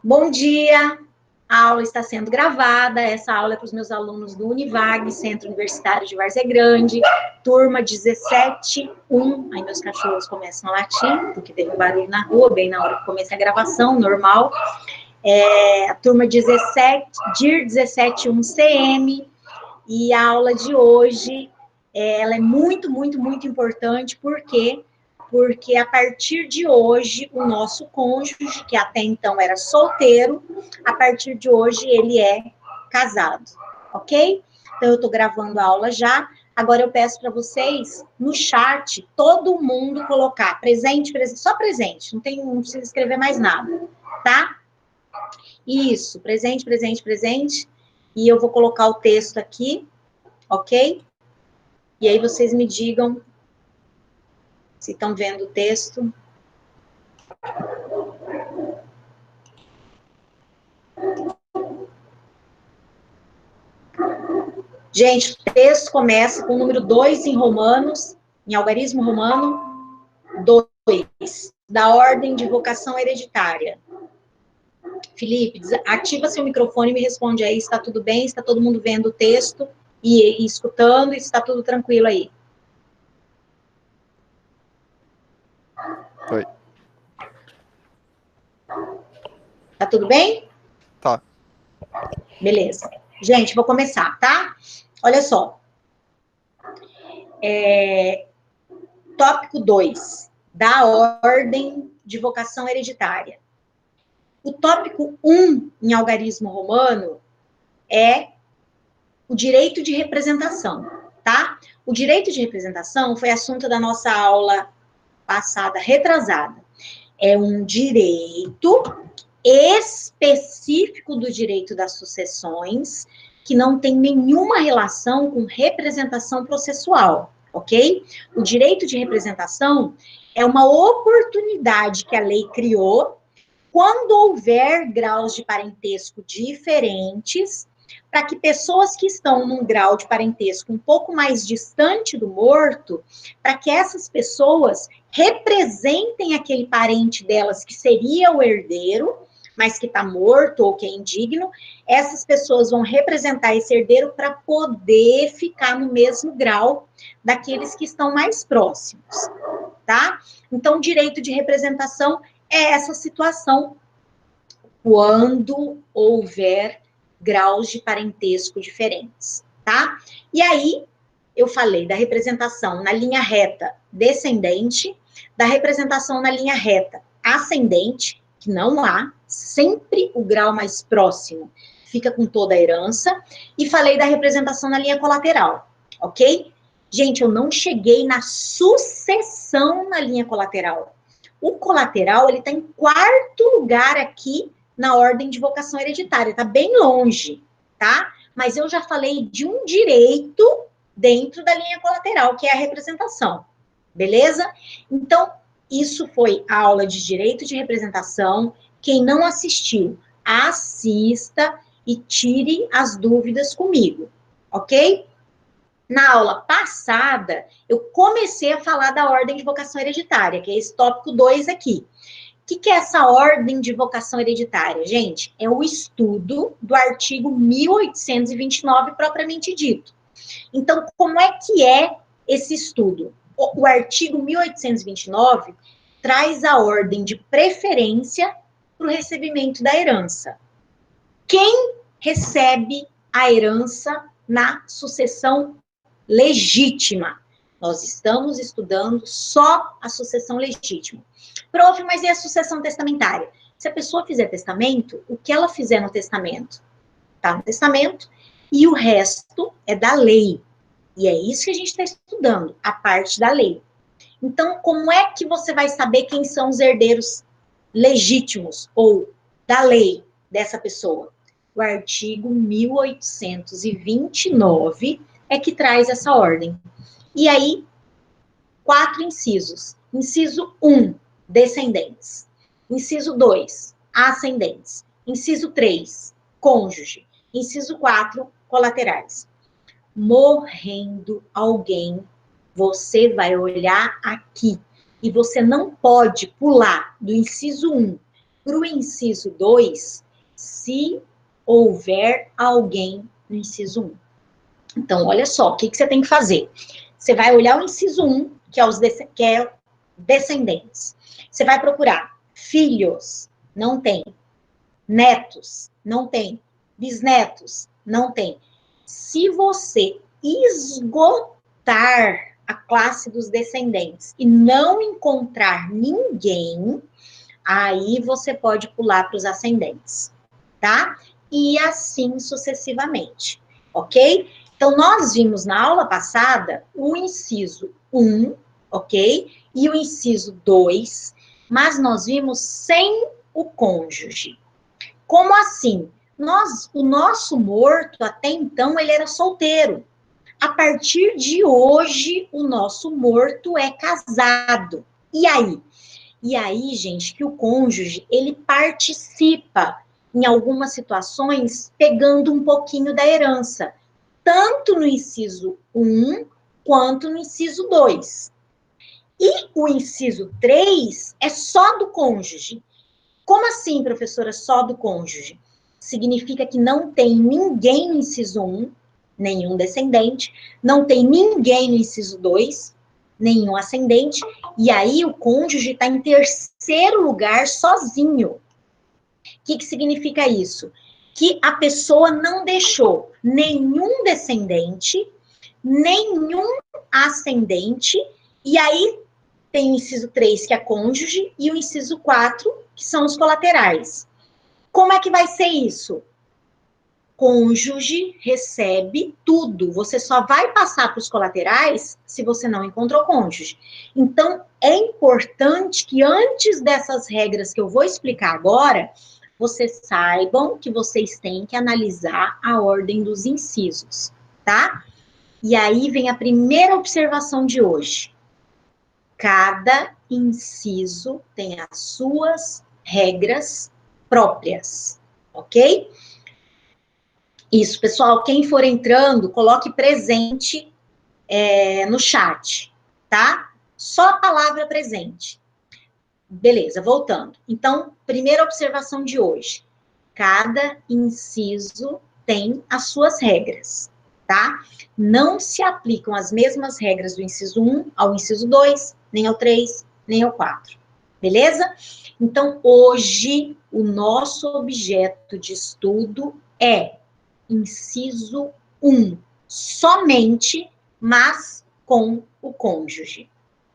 Bom dia, a aula está sendo gravada, essa aula é para os meus alunos do Univag, Centro Universitário de Várzea Grande, turma 17-1, aí meus cachorros começam a latir, porque teve um barulho na rua, bem na hora que comecei a gravação, normal, a turma 17-1 CM, e a aula de hoje, ela é muito, muito, muito importante, porque a partir de hoje, o nosso cônjuge, que até então era solteiro, a partir de hoje ele é casado, ok? Então, eu estou gravando a aula já. Agora, eu peço para vocês, no chat, todo mundo colocar presente, presente, só presente, não precisa escrever mais nada, tá? Isso, presente, presente, presente. E eu vou colocar o texto aqui, ok? E aí, vocês me digam se estão vendo o texto. Gente, o texto começa com o número 2 em romanos, em algarismo romano, 2, da ordem de vocação hereditária. Felipe, ativa seu microfone e me responde aí, está tudo bem? Está todo mundo vendo o texto e escutando? E está tudo tranquilo aí? Oi. Tá tudo bem? Tá. Beleza. Gente, vou começar, tá? Olha só. Tópico 2, da ordem de vocação hereditária. O tópico 1, em algarismo romano, é o direito de representação, tá? O direito de representação foi assunto da nossa aula passada, retrasada. É um direito específico do direito das sucessões, que não tem nenhuma relação com representação processual, ok? O direito de representação é uma oportunidade que a lei criou quando houver graus de parentesco diferentes, para que pessoas que estão num grau de parentesco um pouco mais distante do morto, para que essas pessoas representem aquele parente delas que seria o herdeiro, mas que está morto ou que é indigno, essas pessoas vão representar esse herdeiro para poder ficar no mesmo grau daqueles que estão mais próximos, tá? Então, direito de representação é essa situação quando houver graus de parentesco diferentes, tá? E aí, eu falei da representação na linha reta descendente, da representação na linha reta ascendente, que não há, sempre o grau mais próximo fica com toda a herança, e falei da representação na linha colateral, ok? Gente, eu não cheguei na sucessão na linha colateral. O colateral, ele está em quarto lugar aqui na ordem de vocação hereditária, está bem longe, tá? Mas eu já falei de um direito dentro da linha colateral, que é a representação, beleza? Então, isso foi a aula de direito de representação. Quem não assistiu, assista e tire as dúvidas comigo, ok? Na aula passada, eu comecei a falar da ordem de vocação hereditária, que é esse tópico 2 aqui. O que é essa ordem de vocação hereditária, gente? É o estudo do artigo 1829, propriamente dito. Então, como é que é esse estudo? O artigo 1829 traz a ordem de preferência para o recebimento da herança. Quem recebe a herança na sucessão legítima? Nós estamos estudando só a sucessão legítima. Prof, mas e a sucessão testamentária? Se a pessoa fizer testamento, o que ela fizer no testamento? Está no testamento, e o resto é da lei. E é isso que a gente está estudando, a parte da lei. Então, como é que você vai saber quem são os herdeiros legítimos ou da lei dessa pessoa? O artigo 1829 é que traz essa ordem. E aí, 4 incisos. Inciso 1, descendentes. Inciso 2, ascendentes. Inciso 3, cônjuge. Inciso 4, colaterais. Morrendo alguém, você vai olhar aqui. E você não pode pular do inciso 1 para o inciso 2, se houver alguém no inciso 1. Então, olha só, o que você tem que fazer? Você vai olhar o inciso 1, que é descendentes. Você vai procurar filhos, não tem. Netos, não tem. Bisnetos, não tem. Se você esgotar a classe dos descendentes e não encontrar ninguém, aí você pode pular para os ascendentes, tá? E assim sucessivamente, ok? Então, nós vimos na aula passada o inciso 1, ok? E o inciso 2, mas nós vimos sem o cônjuge. Como assim? O nosso morto, até então, ele era solteiro. A partir de hoje, o nosso morto é casado. E aí? E aí, gente, que o cônjuge, ele participa, em algumas situações, pegando um pouquinho da herança. Tanto no inciso 1, quanto no inciso 2. E o inciso 3 é só do cônjuge. Como assim, professora, só do cônjuge? Significa que não tem ninguém no inciso 1, nenhum descendente, não tem ninguém no inciso 2, nenhum ascendente, e aí o cônjuge está em terceiro lugar sozinho. O que significa isso? Que a pessoa não deixou nenhum descendente, nenhum ascendente, e aí tem o inciso 3, que é cônjuge, e o inciso 4, que são os colaterais. Como é que vai ser isso? Cônjuge recebe tudo. Você só vai passar para os colaterais se você não encontrou cônjuge. Então, é importante que antes dessas regras que eu vou explicar agora, vocês saibam que vocês têm que analisar a ordem dos incisos, tá? E aí vem a primeira observação de hoje. Cada inciso tem as suas regras próprias, ok? Isso, pessoal, quem for entrando, coloque presente no chat, tá? Só a palavra presente. Beleza, voltando. Então, primeira observação de hoje. Cada inciso tem as suas regras, tá? Não se aplicam as mesmas regras do inciso 1 ao inciso 2, nem ao 3, nem ao 4. Beleza? Então, hoje, o nosso objeto de estudo é inciso 1, somente, mas com o cônjuge,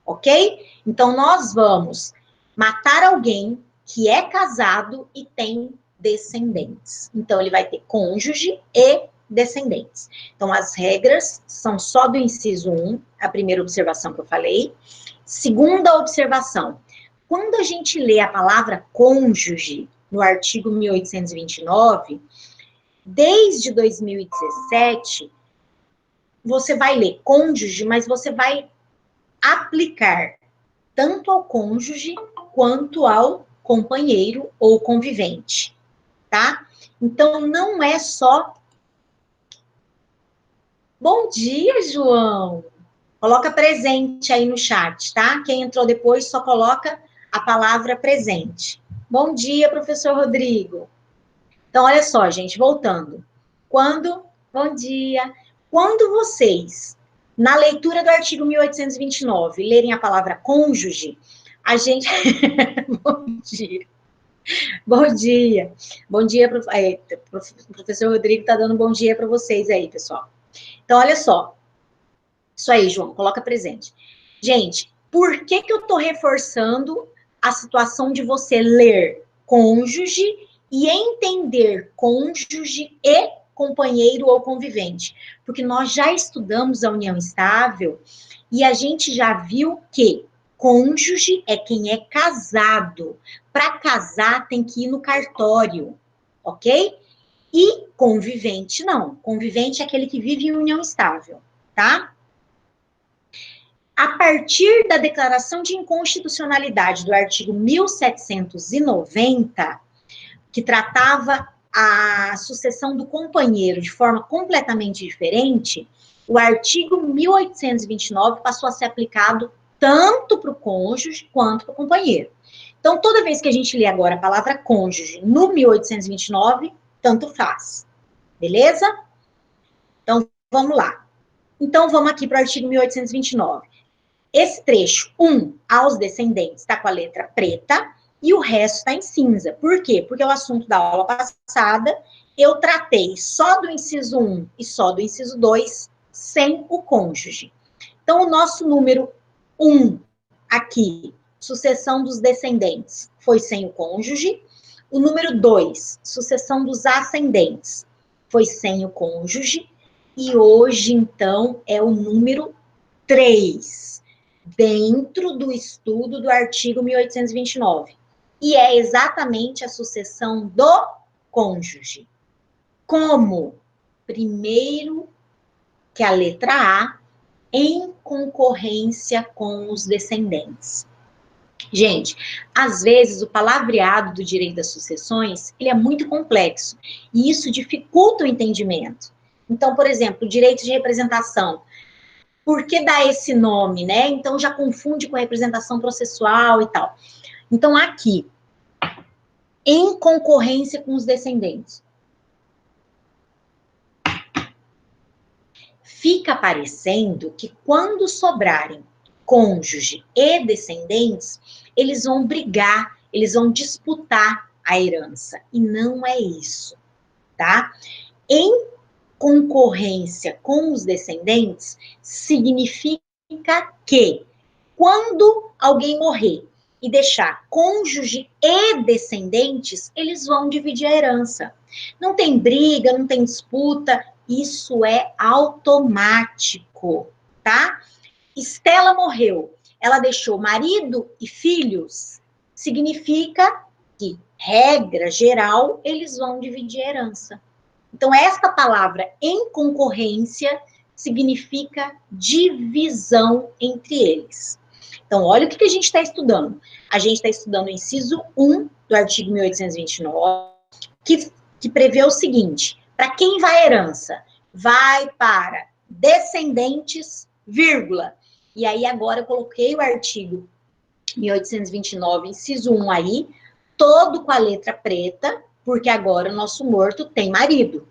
ok? Então, nós vamos matar alguém que é casado e tem descendentes. Então, ele vai ter cônjuge e descendentes. Então, as regras são só do inciso 1, a primeira observação que eu falei. Segunda observação, quando a gente lê a palavra cônjuge no artigo 1829, desde 2017, você vai ler cônjuge, mas você vai aplicar tanto ao cônjuge quanto ao companheiro ou convivente, tá? Então, não é só... Bom dia, João! Coloca presente aí no chat, tá? Quem entrou depois só coloca a palavra presente. Bom dia, professor Rodrigo. Então, olha só, gente, voltando. Bom dia. Quando vocês, na leitura do artigo 1829, lerem a palavra cônjuge, a gente... Bom dia. Bom dia. Bom dia, o professor Rodrigo está dando bom dia para vocês aí, pessoal. Então, olha só. Isso aí, João, coloca presente. Gente, por que eu estou reforçando a situação de você ler cônjuge e entender cônjuge e companheiro ou convivente? Porque nós já estudamos a união estável e a gente já viu que cônjuge é quem é casado. Para casar, tem que ir no cartório, ok? E convivente, não. Convivente é aquele que vive em união estável, tá? A partir da declaração de inconstitucionalidade do artigo 1790, que tratava a sucessão do companheiro de forma completamente diferente, o artigo 1829 passou a ser aplicado tanto para o cônjuge quanto para o companheiro. Então, toda vez que a gente lê agora a palavra cônjuge no 1829, tanto faz. Beleza? Então, vamos lá. Então, vamos aqui para o artigo 1829. Esse trecho, aos descendentes, está com a letra preta e o resto está em cinza. Por quê? Porque o assunto da aula passada, eu tratei só do inciso 1 e só do inciso 2, sem o cônjuge. Então, o nosso número 1 aqui, sucessão dos descendentes, foi sem o cônjuge. O número 2, sucessão dos ascendentes, foi sem o cônjuge. E hoje, então, é o número 3, dentro do estudo do artigo 1829. E é exatamente a sucessão do cônjuge. Como? Primeiro, que a letra A, em concorrência com os descendentes. Gente, às vezes o palavreado do direito das sucessões, ele é muito complexo, e isso dificulta o entendimento. Então, por exemplo, o direito de representação, por que dá esse nome, né? Então já confunde com representação processual e tal. Então aqui, em concorrência com os descendentes, fica parecendo que quando sobrarem cônjuge e descendentes, eles vão brigar, eles vão disputar a herança. E não é isso, tá? Em concorrência com os descendentes, significa que quando alguém morrer e deixar cônjuge e descendentes, eles vão dividir a herança. Não tem briga, não tem disputa, isso é automático, tá? Estela morreu, ela deixou marido e filhos, significa que, regra geral, eles vão dividir a herança. Então, esta palavra em concorrência significa divisão entre eles. Então, olha o que a gente está estudando. A gente está estudando o inciso 1 do artigo 1829, que prevê o seguinte: para quem vai a herança? Vai para descendentes, vírgula. E aí, agora eu coloquei o artigo 1829, inciso 1 aí, todo com a letra preta, porque agora o nosso morto tem marido,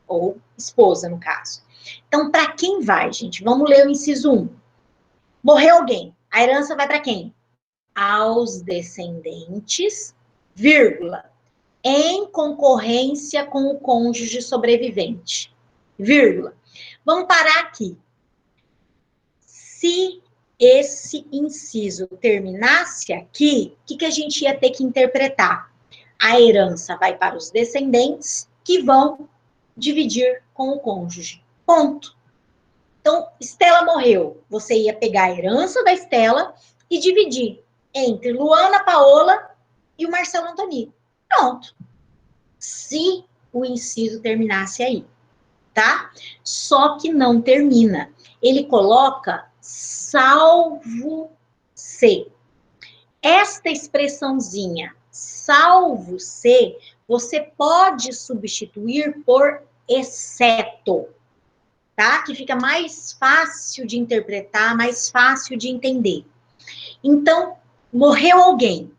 ou esposa, no caso. Então, para quem vai, gente? Vamos ler o inciso 1. Morreu alguém, a herança vai para quem? Aos descendentes, vírgula, em concorrência com o cônjuge sobrevivente, vírgula. Vamos parar aqui. Se esse inciso terminasse aqui, o que a gente ia ter que interpretar? A herança vai para os descendentes, que vão dividir com o cônjuge. Ponto. Então, Estela morreu. Você ia pegar a herança da Estela e dividir entre Luana Paola e o Marcelo Antoni. Pronto. Se o inciso terminasse aí, tá? Só que não termina. Ele coloca salvo se. Esta expressãozinha, salvo se, você pode substituir por exceto, tá? Que fica mais fácil de interpretar, mais fácil de entender. Então, morreu alguém,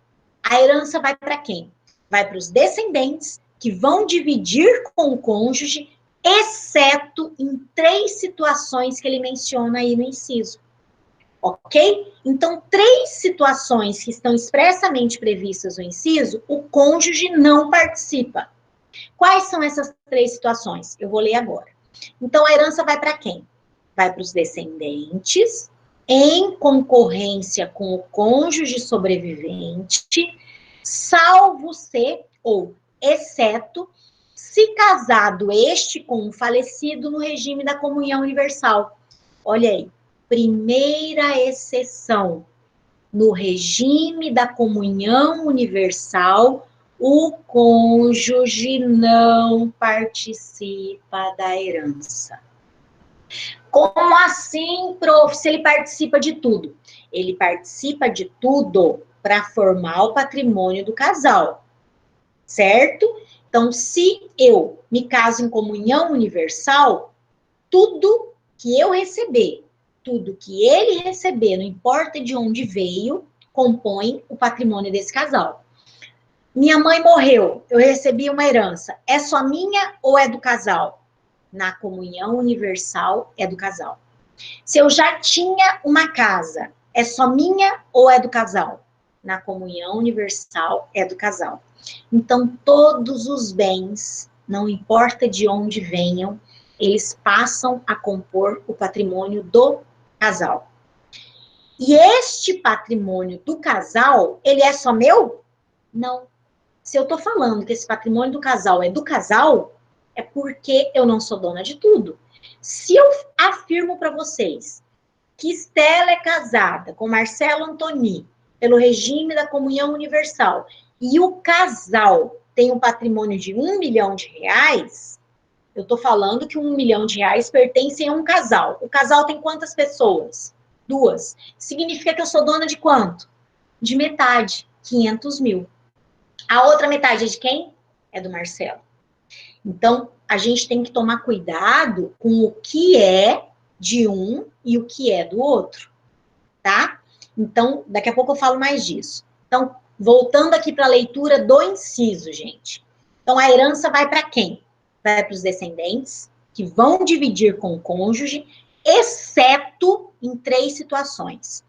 a herança vai para quem? Vai para os descendentes, que vão dividir com o cônjuge, exceto em 3 situações que ele menciona aí no inciso. Ok? Então, 3 situações que estão expressamente previstas no inciso, o cônjuge não participa. Quais são essas 3 situações? Eu vou ler agora. Então, a herança vai para quem? Vai para os descendentes, em concorrência com o cônjuge sobrevivente, salvo se, ou exceto, se casado este com um falecido no regime da comunhão universal. Olha aí. Primeira exceção, no regime da comunhão universal, o cônjuge não participa da herança. Como assim, prof? Se ele participa de tudo? Ele participa de tudo para formar o patrimônio do casal, certo? Então, se eu me caso em comunhão universal, tudo que eu receber, tudo que ele receber, não importa de onde veio, compõem o patrimônio desse casal. Minha mãe morreu, eu recebi uma herança. É só minha ou é do casal? Na comunhão universal, é do casal. Se eu já tinha uma casa, é só minha ou é do casal? Na comunhão universal, é do casal. Então, todos os bens, não importa de onde venham, eles passam a compor o patrimônio do casal. E este patrimônio do casal, ele é só meu? Não. Se eu tô falando que esse patrimônio do casal é do casal, é porque eu não sou dona de tudo. Se eu afirmo para vocês que Estela é casada com Marcelo Antoni pelo regime da comunhão universal e o casal tem um patrimônio de R$1 milhão, eu tô falando que R$1 milhão pertence a um casal. O casal tem quantas pessoas? 2. Significa que eu sou dona de quanto? De metade, 500 mil. A outra metade é de quem? É do Marcelo. Então, a gente tem que tomar cuidado com o que é de um e o que é do outro, tá? Então, daqui a pouco eu falo mais disso. Então, voltando aqui para a leitura do inciso, gente. Então, a herança vai para quem? Vai para os descendentes, que vão dividir com o cônjuge, exceto em 3 situações.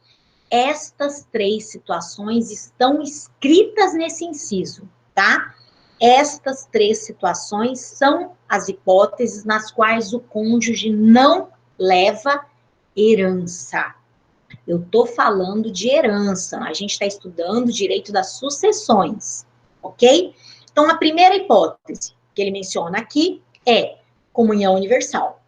Estas 3 situações estão escritas nesse inciso, tá? Estas 3 situações são as hipóteses nas quais o cônjuge não leva herança. Eu estou falando de herança, a gente está estudando direito das sucessões, ok? Então, a primeira hipótese que ele menciona aqui é comunhão universal.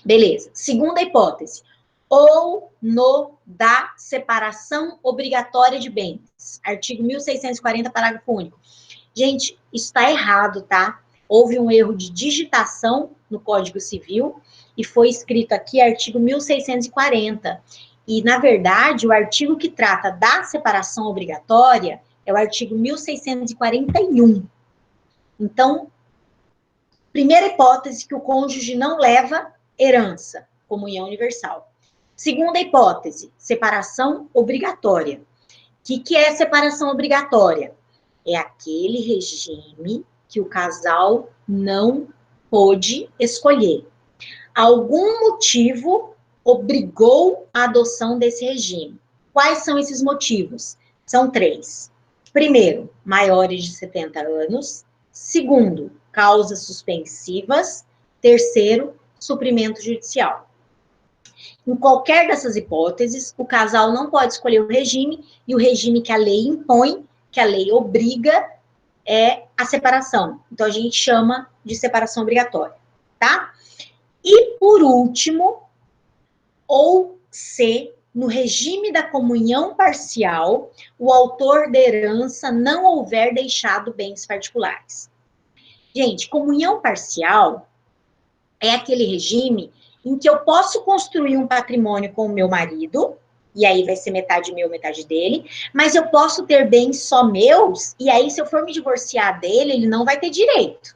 Beleza. Segunda hipótese, ou no da separação obrigatória de bens. Artigo 1640, parágrafo único. Gente, isso está errado, tá? Houve um erro de digitação no Código Civil e foi escrito aqui artigo 1640. E, na verdade, o artigo que trata da separação obrigatória é o artigo 1641. Então, primeira hipótese, que o cônjuge não leva herança, comunhão universal. Segunda hipótese, separação obrigatória. O que é separação obrigatória? É aquele regime que o casal não pôde escolher. Algum motivo obrigou a adoção desse regime. Quais são esses motivos? São 3. Primeiro, maiores de 70 anos. Segundo, causas suspensivas. Terceiro, suprimento judicial. Em qualquer dessas hipóteses, o casal não pode escolher o regime, e o regime que a lei impõe, que a lei obriga, é a separação. Então, a gente chama de separação obrigatória, tá? E, por último, ou se, no regime da comunhão parcial, o autor da herança não houver deixado bens particulares. Gente, comunhão parcial é aquele regime em que eu posso construir um patrimônio com o meu marido, e aí vai ser metade meu, metade dele, mas eu posso ter bens só meus, e aí se eu for me divorciar dele, ele não vai ter direito.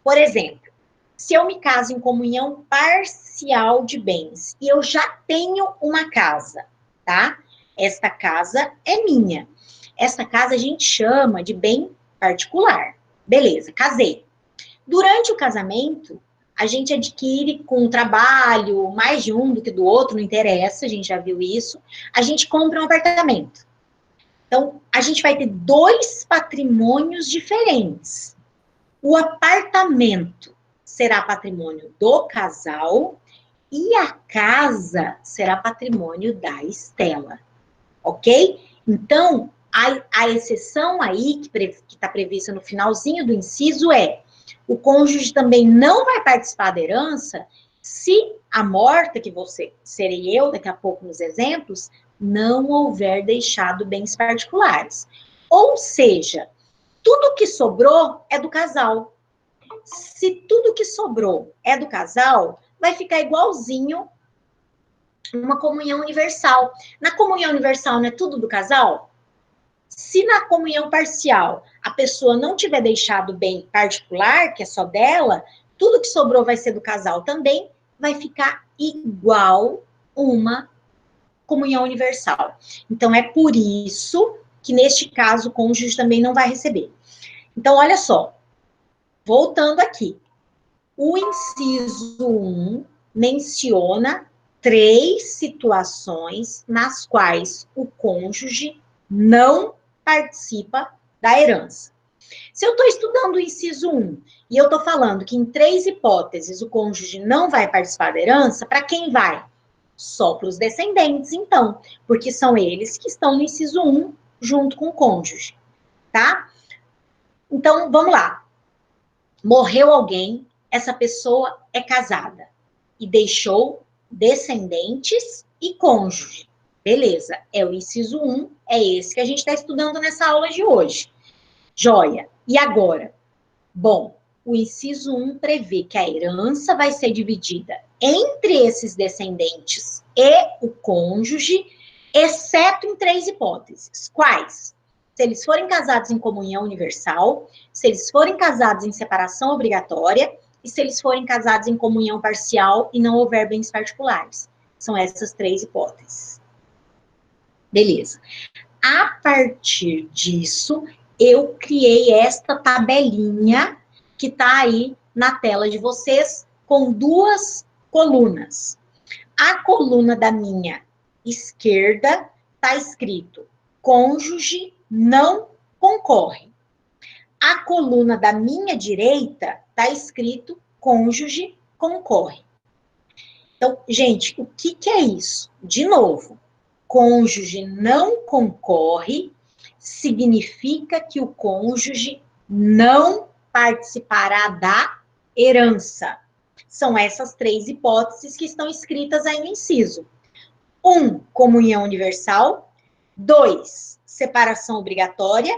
Por exemplo, se eu me caso em comunhão parcial de bens, e eu já tenho uma casa, tá? Esta casa é minha. Esta casa a gente chama de bem particular. Beleza, casei. Durante o casamento, a gente adquire com o trabalho, mais de um do que do outro, não interessa, a gente já viu isso. A gente compra um apartamento. Então, a gente vai ter 2 patrimônios diferentes. O apartamento será patrimônio do casal e a casa será patrimônio da Estela, ok? Então, a exceção aí, que está prevista no finalzinho do inciso, é o cônjuge também não vai participar da herança se a morta, que serei eu daqui a pouco nos exemplos, não houver deixado bens particulares. Ou seja, tudo que sobrou é do casal. Se tudo que sobrou é do casal, vai ficar igualzinho uma comunhão universal. Na comunhão universal não é tudo do casal? Se na comunhão parcial a pessoa não tiver deixado bem particular, que é só dela, tudo que sobrou vai ser do casal também, vai ficar igual uma comunhão universal. Então, é por isso que, neste caso, o cônjuge também não vai receber. Então, olha só, voltando aqui. O inciso 1 menciona 3 situações nas quais o cônjuge não participa da herança. Se eu estou estudando o inciso 1 e eu estou falando que em 3 hipóteses o cônjuge não vai participar da herança, para quem vai? Só para os descendentes, então, porque são eles que estão no inciso 1 junto com o cônjuge, tá? Então, vamos lá. Morreu alguém, essa pessoa é casada e deixou descendentes e cônjuge. Beleza, é o inciso 1, é esse que a gente está estudando nessa aula de hoje. Joia. E agora? Bom, o inciso 1 prevê que a herança vai ser dividida entre esses descendentes e o cônjuge, exceto em 3 hipóteses. Quais? Se eles forem casados em comunhão universal, se eles forem casados em separação obrigatória e se eles forem casados em comunhão parcial e não houver bens particulares. São essas 3 hipóteses. Beleza. A partir disso, eu criei esta tabelinha que está aí na tela de vocês, com 2 colunas. A coluna da minha esquerda está escrito cônjuge não concorre. A coluna da minha direita está escrito cônjuge concorre. Então, gente, o que é isso? De novo, cônjuge não concorre significa que o cônjuge não participará da herança. São essas 3 hipóteses que estão escritas aí no inciso. 1, comunhão universal. 2, separação obrigatória.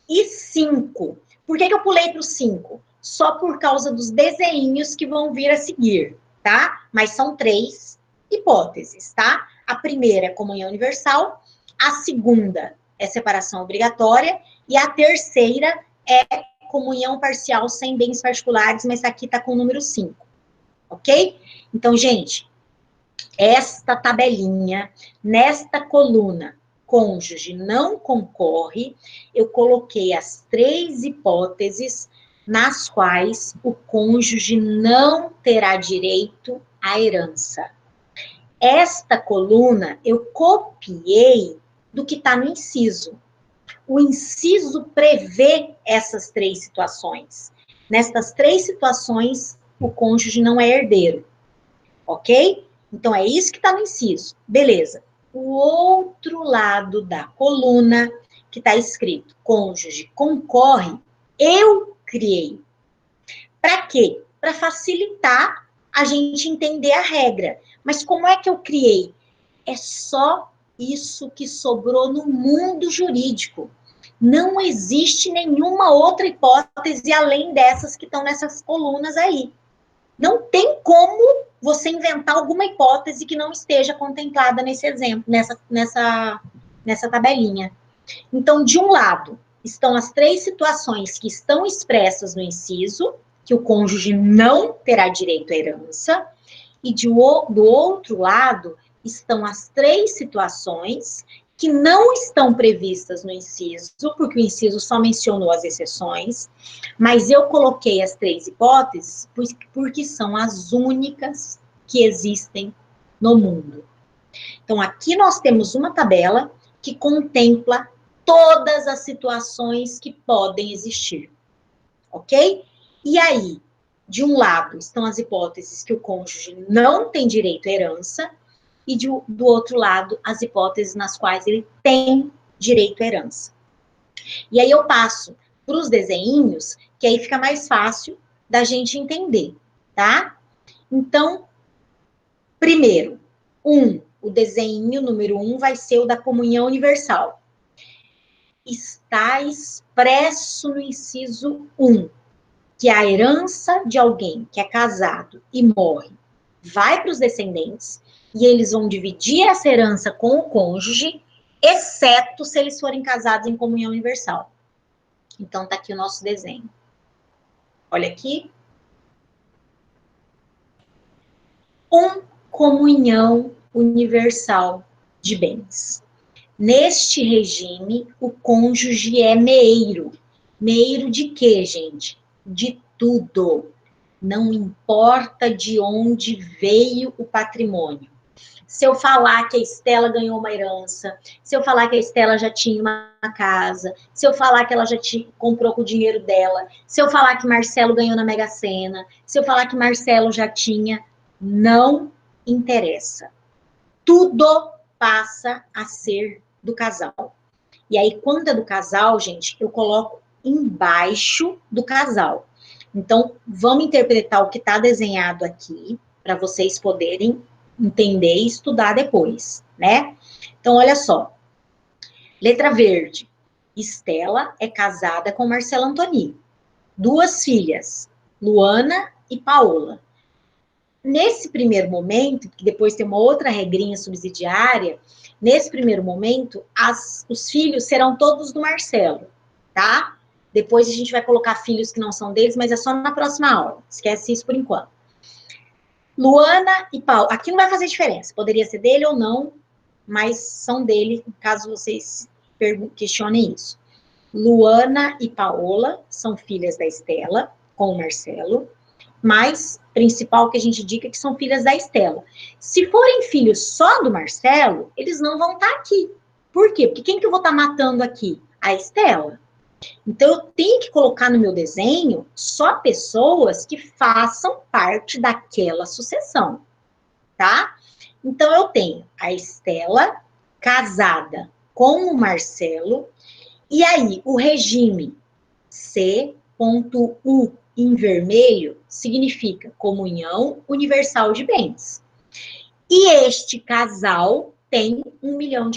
E 5. Por que eu pulei para o 5? Só por causa dos desenhos que vão vir a seguir, tá? Mas são 3 hipóteses, tá? A primeira é comunhão universal, a segunda é separação obrigatória e a terceira é comunhão parcial sem bens particulares, mas aqui tá com o número 5, ok? Então, gente, esta tabelinha, nesta coluna, cônjuge não concorre, eu coloquei as 3 hipóteses nas quais o cônjuge não terá direito à herança. Esta coluna eu copiei do que está no inciso. O inciso prevê essas 3 situações. Nestas 3 situações, o cônjuge não é herdeiro, ok? Então, é isso que está no inciso. Beleza. O outro lado da coluna, que está escrito cônjuge concorre, eu criei. Para quê? Para facilitar a gente entender a regra. Mas como é que eu criei? É só isso que sobrou no mundo jurídico. Não existe nenhuma outra hipótese além dessas que estão nessas colunas aí. Não tem como você inventar alguma hipótese que não esteja contemplada nesse exemplo, nessa tabelinha. Então, de um lado, estão as 3 situações que estão expressas no inciso, que o cônjuge não terá direito à herança, e do outro lado, estão as 3 situações que não estão previstas no inciso, porque o inciso só mencionou as exceções, mas eu coloquei as 3 hipóteses porque são as únicas que existem no mundo. Então, aqui nós temos uma tabela que contempla todas as situações que podem existir, ok? E aí, de um lado, estão as hipóteses que o cônjuge não tem direito à herança, e do outro lado, as hipóteses nas quais ele tem direito à herança. E aí eu passo para os desenhinhos, que aí fica mais fácil da gente entender, tá? Então, primeiro, o desenho número 1 vai ser o da comunhão universal. Está expresso no inciso 1 que a herança de alguém que é casado e morre vai para os descendentes, e eles vão dividir essa herança com o cônjuge, exceto se eles forem casados em comunhão universal. Então, tá aqui o nosso desenho. Olha aqui. Comunhão universal. de bens. Neste regime, o cônjuge é meeiro. Meeiro de quê, gente? De tudo. Não importa de onde veio o patrimônio. Se eu falar que a Estela ganhou uma herança, se eu falar que a Estela já tinha uma casa, se eu falar que ela já comprou com o dinheiro dela, se eu falar que Marcelo ganhou na Mega Sena, se eu falar que Marcelo já tinha, não interessa. Tudo passa a ser do casal. E aí, quando é do casal, gente, eu coloco embaixo do casal. Então, vamos interpretar o que está desenhado aqui, para vocês poderem entender e estudar depois, né? Então, olha só. Letra verde. Estela é casada com Marcelo Antoni. 2 filhas, Luana e Paola. Nesse primeiro momento, que depois tem uma outra regrinha subsidiária, nesse primeiro momento, os filhos serão todos do Marcelo, tá? Depois a gente vai colocar filhos que não são deles, mas é só na próxima aula. Esquece isso por enquanto. Luana e Paulo. Aqui não vai fazer diferença. Poderia ser dele ou não, mas são dele, caso vocês questionem isso. Luana e Paola são filhas da Estela, com o Marcelo. Mas, principal que a gente indica que são filhas da Estela. Se forem filhos só do Marcelo, eles não vão estar aqui. Por quê? Porque quem que eu vou estar matando aqui? A Estela. Então, eu tenho que colocar no meu desenho só pessoas que façam parte daquela sucessão, tá? Então, eu tenho a Estela casada com o Marcelo, e aí o regime C.U em vermelho significa comunhão universal de bens. E este casal tem R$1 milhão.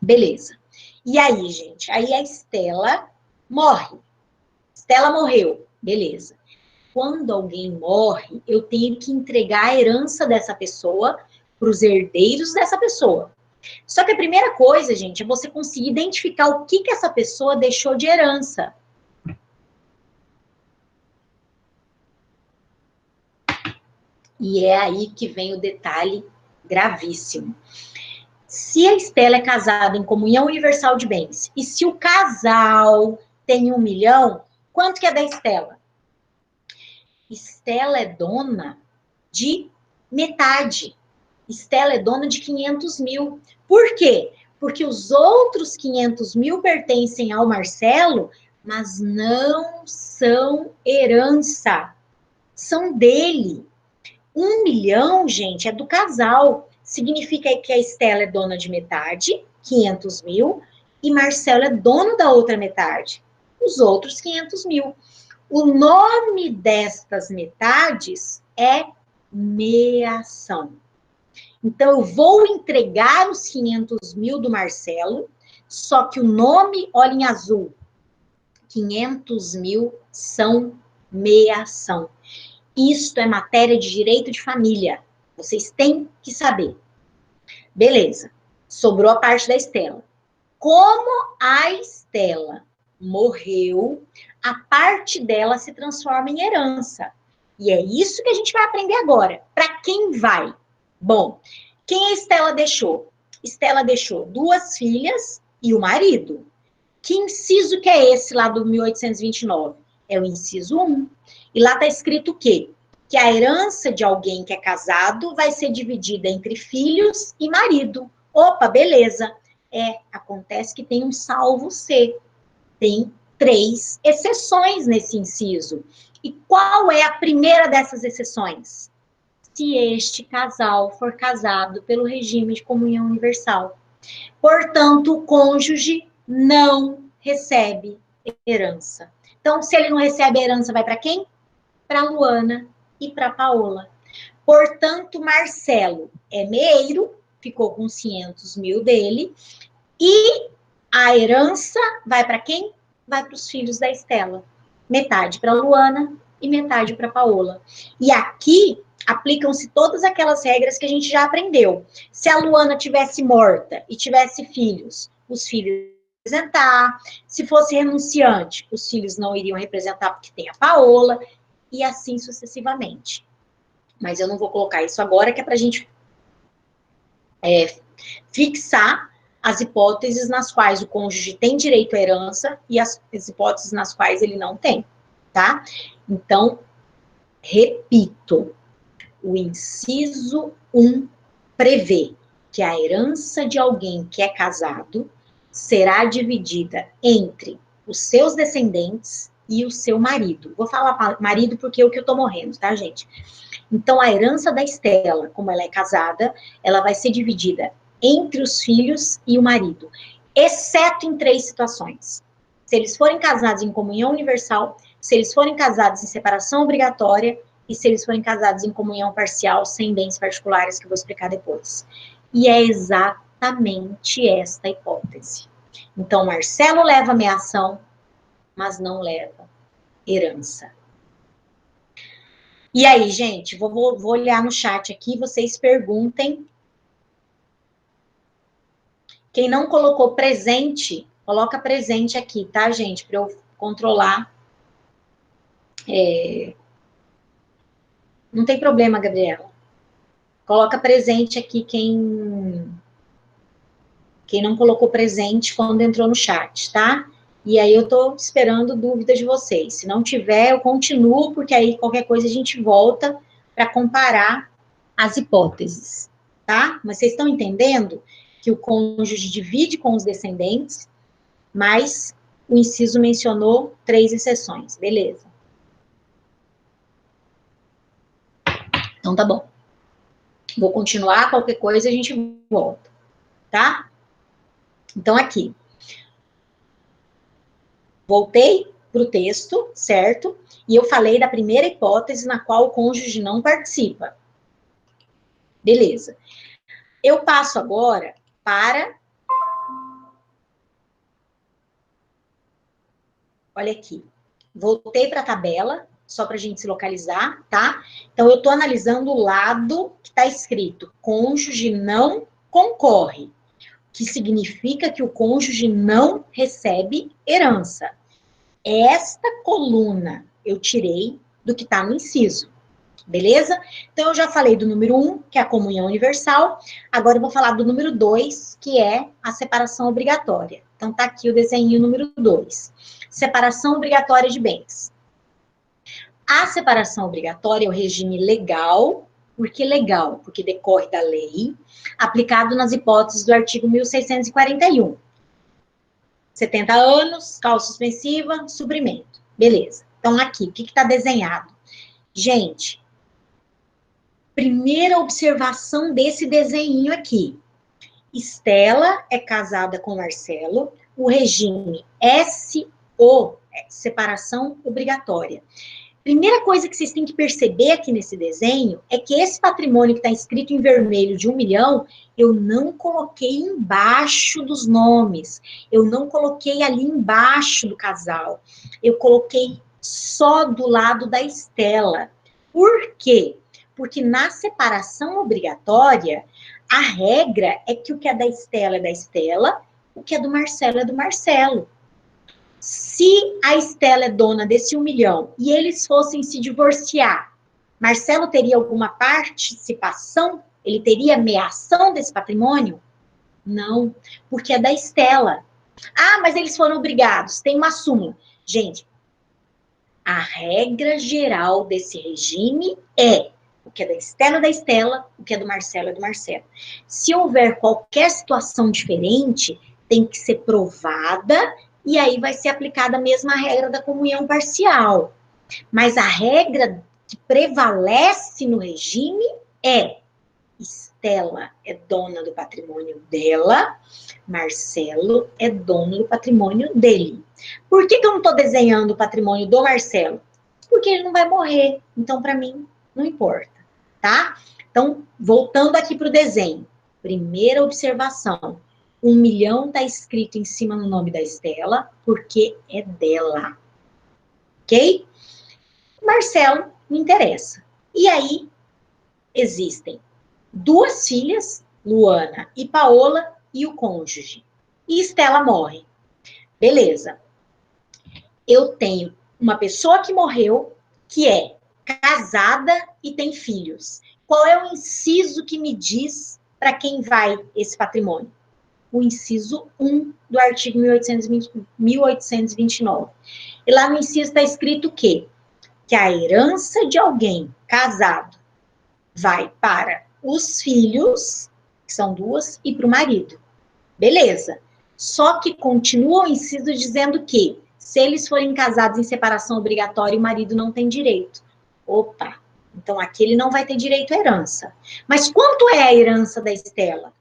Beleza. E aí, gente? Aí a Estela morre. Estela morreu. Beleza. Quando alguém morre, eu tenho que entregar a herança dessa pessoa para os herdeiros dessa pessoa. Só que a primeira coisa, gente, é você conseguir identificar o que essa pessoa deixou de herança. E é aí que vem o detalhe gravíssimo. Se a Estela é casada em comunhão universal de bens, e se o casal tem R$1 milhão, quanto que é da Estela? Estela é dona de metade. Estela é dona de 500 mil. Por quê? Porque os outros 500 mil pertencem ao Marcelo, mas não são herança. São dele. 1 milhão, gente, é do casal. Significa que a Estela é dona de metade, 500 mil, e Marcelo é dono da outra metade, os outros 500 mil. O nome destas metades é meação. Então, eu vou entregar os 500 mil do Marcelo, só que o nome, olha em azul, 500 mil são meação. Isto é matéria de direito de família. Vocês têm que saber. Beleza. Sobrou a parte da Estela. Como a Estela morreu, a parte dela se transforma em herança. E é isso que a gente vai aprender agora. Para quem vai? Bom, quem a Estela deixou? Estela deixou 2 filhas e o marido. Que inciso que é esse lá do 1829? É o inciso 1. E lá está escrito o quê? Que a herança de alguém que é casado vai ser dividida entre filhos e marido. Opa, beleza. Acontece que tem um salvo C. Tem 3 exceções nesse inciso. E qual é a primeira dessas exceções? Se este casal for casado pelo regime de comunhão universal. Portanto, o cônjuge não recebe herança. Então, se ele não recebe a herança, vai para quem? Para Luana e para Paola. Portanto, Marcelo é meeiro, ficou com 500 mil dele, e a herança vai para quem? Vai para os filhos da Estela. Metade para Luana e metade para Paola. E aqui aplicam-se todas aquelas regras que a gente já aprendeu. Se a Luana tivesse morta e tivesse filhos, os filhos representar. Se fosse renunciante, os filhos não iriam representar porque tem a Paola, e assim sucessivamente. Mas eu não vou colocar isso agora, que é para a gente fixar as hipóteses nas quais o cônjuge tem direito à herança e as hipóteses nas quais ele não tem, tá? Então, repito, o inciso 1 prevê que a herança de alguém que é casado será dividida entre os seus descendentes e o seu marido. Vou falar marido porque é o que eu tô morrendo, tá, gente? Então, a herança da Estela, como ela é casada, ela vai ser dividida entre os filhos e o marido, exceto em 3 situações. Se eles forem casados em comunhão universal, se eles forem casados em separação obrigatória e se eles forem casados em comunhão parcial, sem bens particulares, que eu vou explicar depois. E é exatamente esta hipótese. Então, Marcelo leva meação, mas não leva herança. E aí, gente, vou olhar no chat aqui, vocês perguntem. Quem não colocou presente, coloca presente aqui, tá, gente? Para eu controlar. Não tem problema, Gabriela. Coloca presente aqui quem não colocou presente quando entrou no chat, tá? E aí eu tô esperando dúvidas de vocês. Se não tiver, eu continuo, porque aí qualquer coisa a gente volta para comparar as hipóteses, tá? Mas vocês estão entendendo que o cônjuge divide com os descendentes, mas o inciso mencionou 3 exceções, beleza. Então tá bom. Vou continuar, qualquer coisa a gente volta, tá? Então aqui. Voltei para o texto, certo? E eu falei da primeira hipótese na qual o cônjuge não participa. Beleza. Eu passo agora para... Olha aqui. Voltei para a tabela, só para a gente se localizar, tá? Então, eu estou analisando o lado que está escrito cônjuge não concorre, que significa que o cônjuge não recebe herança. Esta coluna eu tirei do que está no inciso, beleza? Então, eu já falei do número 1, que é a comunhão universal, agora eu vou falar do número 2, que é a separação obrigatória. Então, tá aqui o desenho número 2. Separação obrigatória de bens. A separação obrigatória é o regime legal. Por que legal? Porque decorre da lei, aplicado nas hipóteses do artigo 1641. 70 anos, causa suspensiva, suprimento. Beleza. Então, aqui, o que está desenhado? Gente, primeira observação desse desenho aqui. Estela é casada com Marcelo, o regime SO, separação obrigatória. Primeira coisa que vocês têm que perceber aqui nesse desenho é que esse patrimônio que está escrito em vermelho de 1 milhão, eu não coloquei embaixo dos nomes, eu não coloquei ali embaixo do casal, eu coloquei só do lado da Estela. Por quê? Porque na separação obrigatória, a regra é que o que é da Estela, o que é do Marcelo é do Marcelo. Se a Estela é dona desse 1 milhão e eles fossem se divorciar, Marcelo teria alguma participação? Ele teria meação desse patrimônio? Não, porque é da Estela. Ah, mas eles foram obrigados, tem uma súmula. Gente, a regra geral desse regime é o que é da Estela, o que é do Marcelo é do Marcelo. Se houver qualquer situação diferente, tem que ser provada e aí vai ser aplicada a mesma regra da comunhão parcial. Mas a regra que prevalece no regime é Estela é dona do patrimônio dela, Marcelo é dono do patrimônio dele. Por que eu não estou desenhando o patrimônio do Marcelo? Porque ele não vai morrer, então para mim não importa, tá? Então, voltando aqui para o desenho. Primeira observação, 1 milhão está escrito em cima no nome da Estela, porque é dela. Ok? Marcelo não interessa. E aí, existem 2 filhas, Luana e Paola, e o cônjuge. E Estela morre. Beleza. Eu tenho uma pessoa que morreu, que é casada e tem filhos. Qual é o inciso que me diz para quem vai esse patrimônio? O inciso 1 do artigo 1829. E lá no inciso está escrito o quê? Que a herança de alguém casado vai para os filhos, que são duas, e para o marido. Beleza. Só que continua o inciso dizendo que, se eles forem casados em separação obrigatória, o marido não tem direito. Opa, então aqui ele não vai ter direito à herança. Mas quanto é a herança da Estela?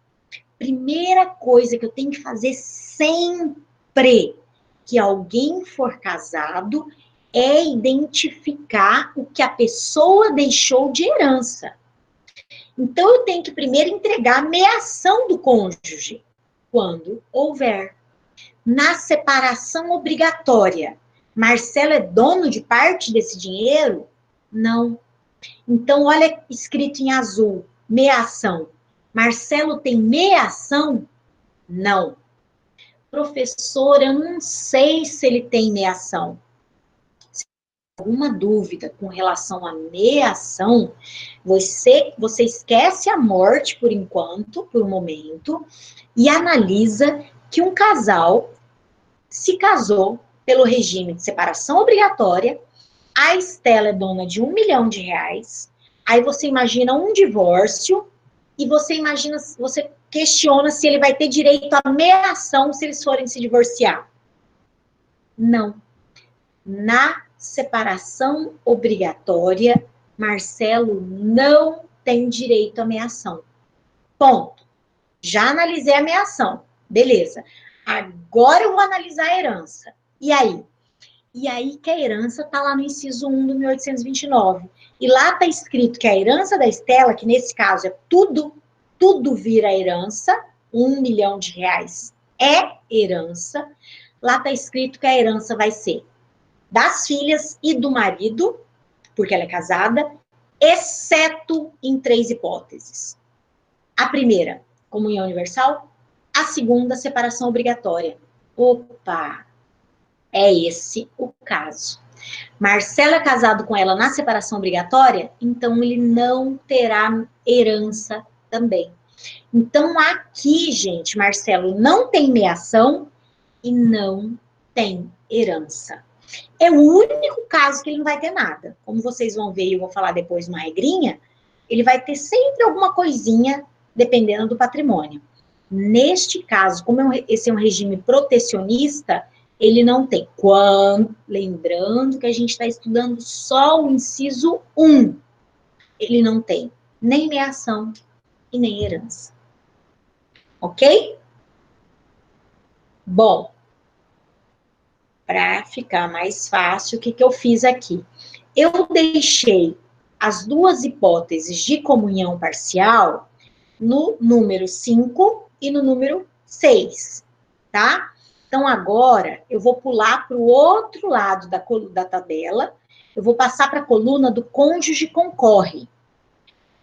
Primeira coisa que eu tenho que fazer sempre que alguém for casado é identificar o que a pessoa deixou de herança. Então, eu tenho que primeiro entregar a meação do cônjuge, quando houver. Na separação obrigatória, Marcelo é dono de parte desse dinheiro? Não. Então, olha escrito em azul, meação. Marcelo tem meação? Não. Professora, eu não sei se ele tem meação. Se tem alguma dúvida com relação à meação, você esquece a morte por enquanto, por um momento, e analisa que um casal se casou pelo regime de separação obrigatória, a Estela é dona de R$1 milhão, aí você imagina um divórcio, e você questiona se ele vai ter direito à meação se eles forem se divorciar. Não. Na separação obrigatória, Marcelo não tem direito à meação. Ponto. Já analisei a meação. Beleza. Agora eu vou analisar a herança. E aí? E aí que a herança está lá no inciso 1 do 1829. E lá está escrito que a herança da Estela, que nesse caso é tudo vira herança, R$1 milhão é herança. Lá está escrito que a herança vai ser das filhas e do marido, porque ela é casada, exceto em 3 hipóteses. A primeira, comunhão universal. A segunda, separação obrigatória. Opa! É esse o caso. Marcelo é casado com ela na separação obrigatória, então ele não terá herança também. Então, aqui, gente, Marcelo não tem meação e não tem herança. É o único caso que ele não vai ter nada. Como vocês vão ver, eu vou falar depois uma regrinha, ele vai ter sempre alguma coisinha, dependendo do patrimônio. Neste caso, como esse é um regime protecionista, ele não tem. Lembrando que a gente está estudando só o inciso 1. Ele não tem nem meação e nem herança. Ok? Bom, para ficar mais fácil, o que eu fiz aqui? Eu deixei as duas hipóteses de comunhão parcial no número 5 e no número 6, tá? Então, agora, eu vou pular para o outro lado da tabela, eu vou passar para a coluna do cônjuge concorre.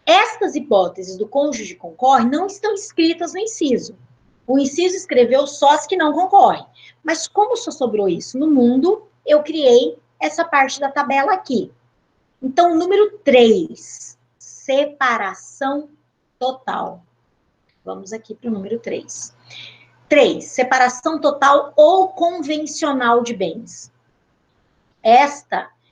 Estas hipóteses do cônjuge concorre não estão escritas no inciso. O inciso escreveu só as que não concorrem. Mas como só sobrou isso no mundo, eu criei essa parte da tabela aqui. Então, número 3, separação total. Vamos aqui para o número 3. 3, separação total ou convencional de bens.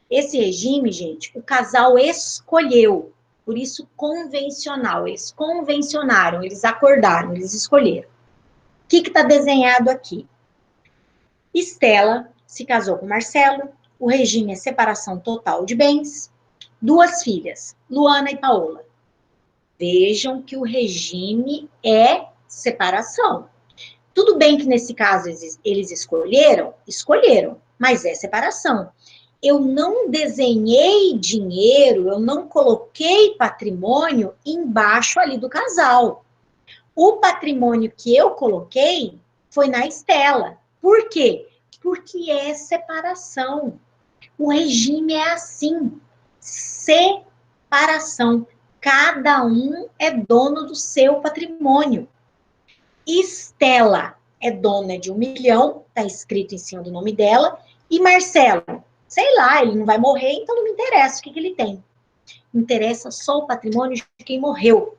Esse regime, gente, o casal escolheu. Por isso, convencional. Eles convencionaram, eles acordaram, eles escolheram. O que está desenhado aqui? Estela se casou com Marcelo, o regime é separação total de bens, 2 filhas, Luana e Paola. Vejam que o regime é separação. Tudo bem que nesse caso eles escolheram, mas é separação. Eu não desenhei dinheiro, eu não coloquei patrimônio embaixo ali do casal. O patrimônio que eu coloquei foi na Estela. Por quê? Porque é separação. O regime é assim, separação. Cada um é dono do seu patrimônio. Estela é dona de R$1 milhão, está escrito em cima do nome dela, e Marcelo, sei lá, ele não vai morrer, então não me interessa o que ele tem. Interessa só o patrimônio de quem morreu.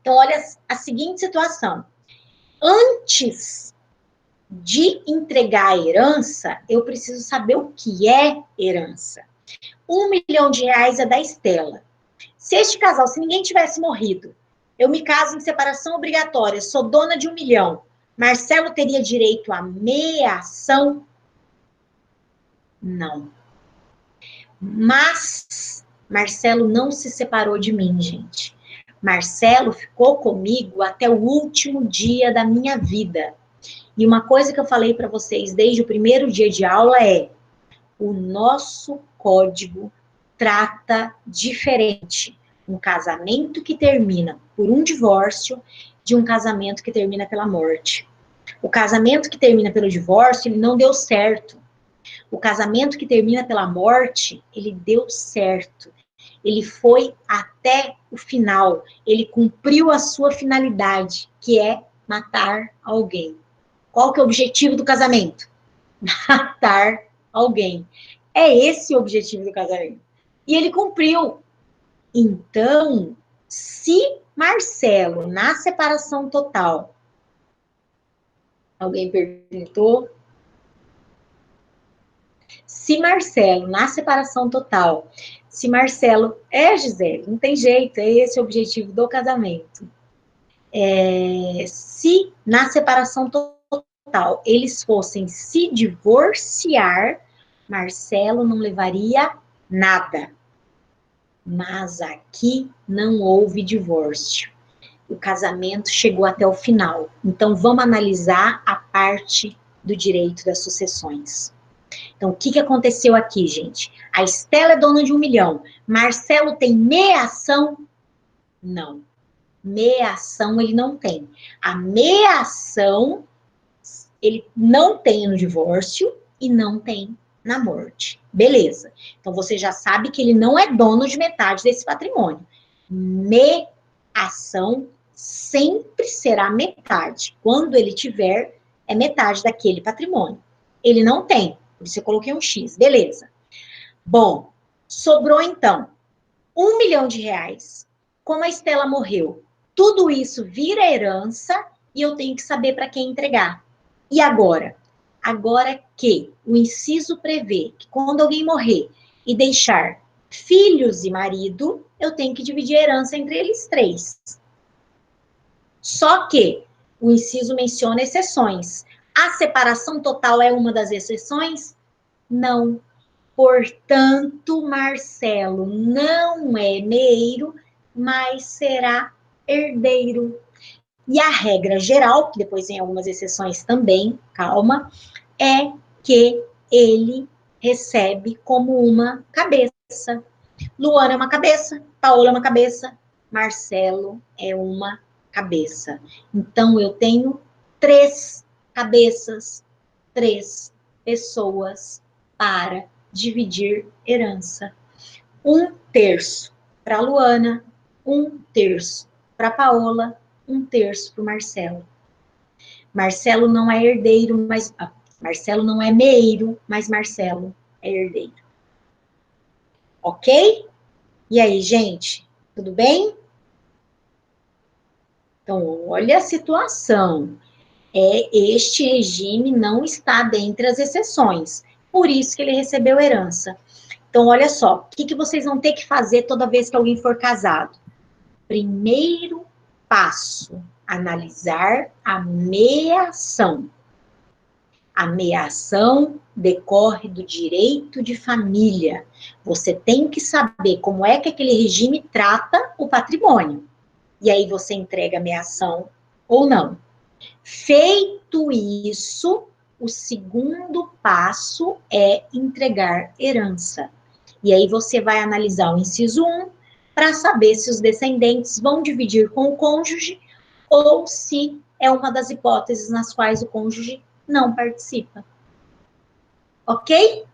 Então, olha a seguinte situação. Antes de entregar a herança, eu preciso saber o que é herança. R$ 1 milhão é da Estela. Se este casal, se ninguém tivesse morrido, eu me caso em separação obrigatória, sou dona de 1 milhão, Marcelo teria direito à meação? Não. Mas Marcelo não se separou de mim, gente. Marcelo ficou comigo até o último dia da minha vida. E uma coisa que eu falei para vocês desde o primeiro dia de aula é: o nosso código trata diferente um casamento que termina por um divórcio de um casamento que termina pela morte. O casamento que termina pelo divórcio, ele não deu certo. O casamento que termina pela morte, ele deu certo. Ele foi até o final. Ele cumpriu a sua finalidade, que é matar alguém. Qual que é o objetivo do casamento? Matar alguém. É esse o objetivo do casamento. E ele cumpriu. Então, se Marcelo, na separação total, alguém perguntou? Se Marcelo, na separação total, se Marcelo, Gisele, não tem jeito, é esse o objetivo do casamento. Se na separação total eles fossem se divorciar, Marcelo não levaria nada. Mas aqui não houve divórcio. O casamento chegou até o final. Então, vamos analisar a parte do direito das sucessões. Então, o que aconteceu aqui, gente? A Estela é dona de 1 milhão. Marcelo tem meação? Não. Meação ele não tem. A meação ele não tem no divórcio e não tem na morte. Beleza. Então, você já sabe que ele não é dono de metade desse patrimônio. Meação sempre será metade. Quando ele tiver, é metade daquele patrimônio. Ele não tem. Por isso eu coloquei um X. Beleza. Bom, sobrou então R$ 1 milhão. Como a Estela morreu, tudo isso vira herança e eu tenho que saber para quem entregar. E agora? Agora que o inciso prevê que quando alguém morrer e deixar filhos e marido, eu tenho que dividir a herança entre eles 3. Só que o inciso menciona exceções. A separação total é uma das exceções? Não. Portanto, Marcelo não é meeiro, mas será herdeiro. E a regra geral, que depois tem algumas exceções também, calma, é que ele recebe como uma cabeça. Luana é uma cabeça, Paola é uma cabeça, Marcelo é uma cabeça. Então, eu tenho 3 cabeças, 3 pessoas para dividir herança. 1/3 para Luana, 1/3 para Paola, 1/3 para o Marcelo. Marcelo não é herdeiro, mas Marcelo não é meeiro, mas Marcelo é herdeiro. Ok? E aí, gente, tudo bem? Então, olha a situação. Este regime não está dentre as exceções. Por isso que ele recebeu herança. Então, olha só, o que vocês vão ter que fazer toda vez que alguém for casado? Primeiro passo, analisar a meação. A meação decorre do direito de família. Você tem que saber como é que aquele regime trata o patrimônio. E aí você entrega a meação ou não. Feito isso, o segundo passo é entregar herança. E aí você vai analisar o inciso 1 para saber se os descendentes vão dividir com o cônjuge ou se é uma das hipóteses nas quais o cônjuge não participa. Ok?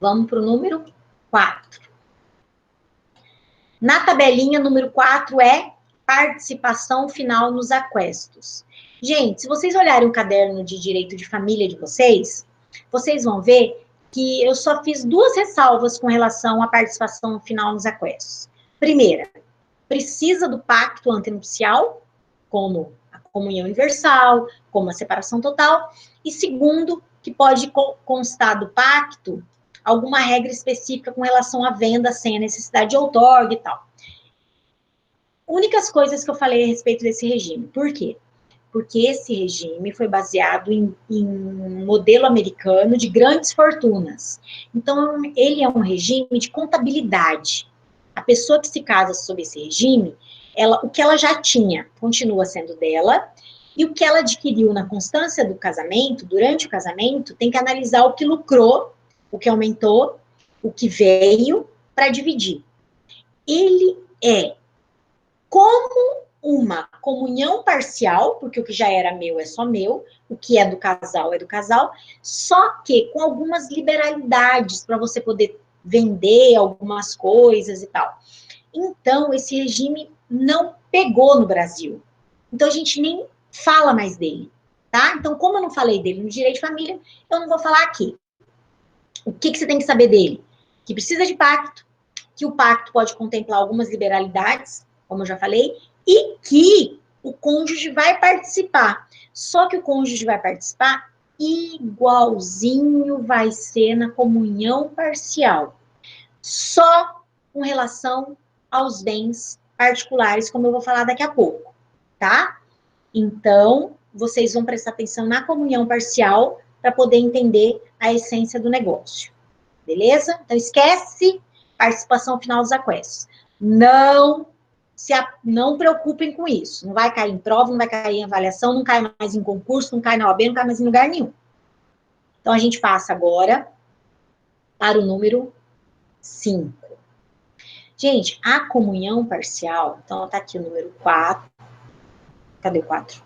Vamos para o número 4. Na tabelinha, número 4 é participação final nos aquestos. Gente, se vocês olharem o caderno de direito de família de vocês, vocês vão ver que eu só fiz 2 ressalvas com relação à participação final nos aquestos. Primeira, precisa do pacto antenupcial, como a comunhão universal, como a separação total, e segundo, que pode constar do pacto alguma regra específica com relação à venda sem a necessidade de outorga e tal. Únicas coisas que eu falei a respeito desse regime. Por quê? Porque esse regime foi baseado em um modelo americano de grandes fortunas. Então, ele é um regime de contabilidade. A pessoa que se casa sob esse regime, o que ela já tinha continua sendo dela, e o que ela adquiriu na constância do casamento, durante o casamento, tem que analisar o que lucrou, o que aumentou, o que veio, para dividir. Ele é como uma comunhão parcial, porque o que já era meu é só meu, o que é do casal, só que com algumas liberalidades para você poder vender algumas coisas e tal. Então, esse regime não pegou no Brasil. Então, a gente nem fala mais dele, tá? Então, como eu não falei dele no direito de família, eu não vou falar aqui. O que você tem que saber dele? Que precisa de pacto, que o pacto pode contemplar algumas liberalidades, como eu já falei, e que o cônjuge vai participar. Só que o cônjuge vai participar igualzinho vai ser na comunhão parcial. Só com relação aos bens particulares, como eu vou falar daqui a pouco, tá? Então, vocês vão prestar atenção na comunhão parcial para poder entender a essência do negócio. Beleza? Então, esquece participação final dos aquestos. Não preocupem com isso. Não vai cair em prova, não vai cair em avaliação, não cai mais em concurso, não cai na OAB, não cai mais em lugar nenhum. Então, a gente passa agora para o número 5. Gente, a comunhão parcial, então, tá aqui o número 4. Cadê o 4?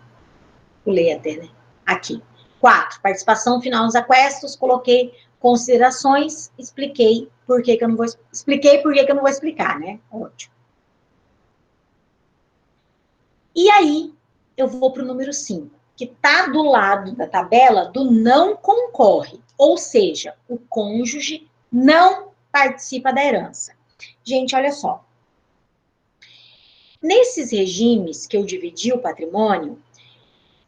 Pulei até, né? Aqui. 4, participação final nos aquestos, coloquei considerações, expliquei por que eu não vou explicar, né? Ótimo. E aí, eu vou para o número 5, que está do lado da tabela do não concorre, ou seja, o cônjuge não participa da herança. Gente, olha só. Nesses regimes que eu dividi o patrimônio,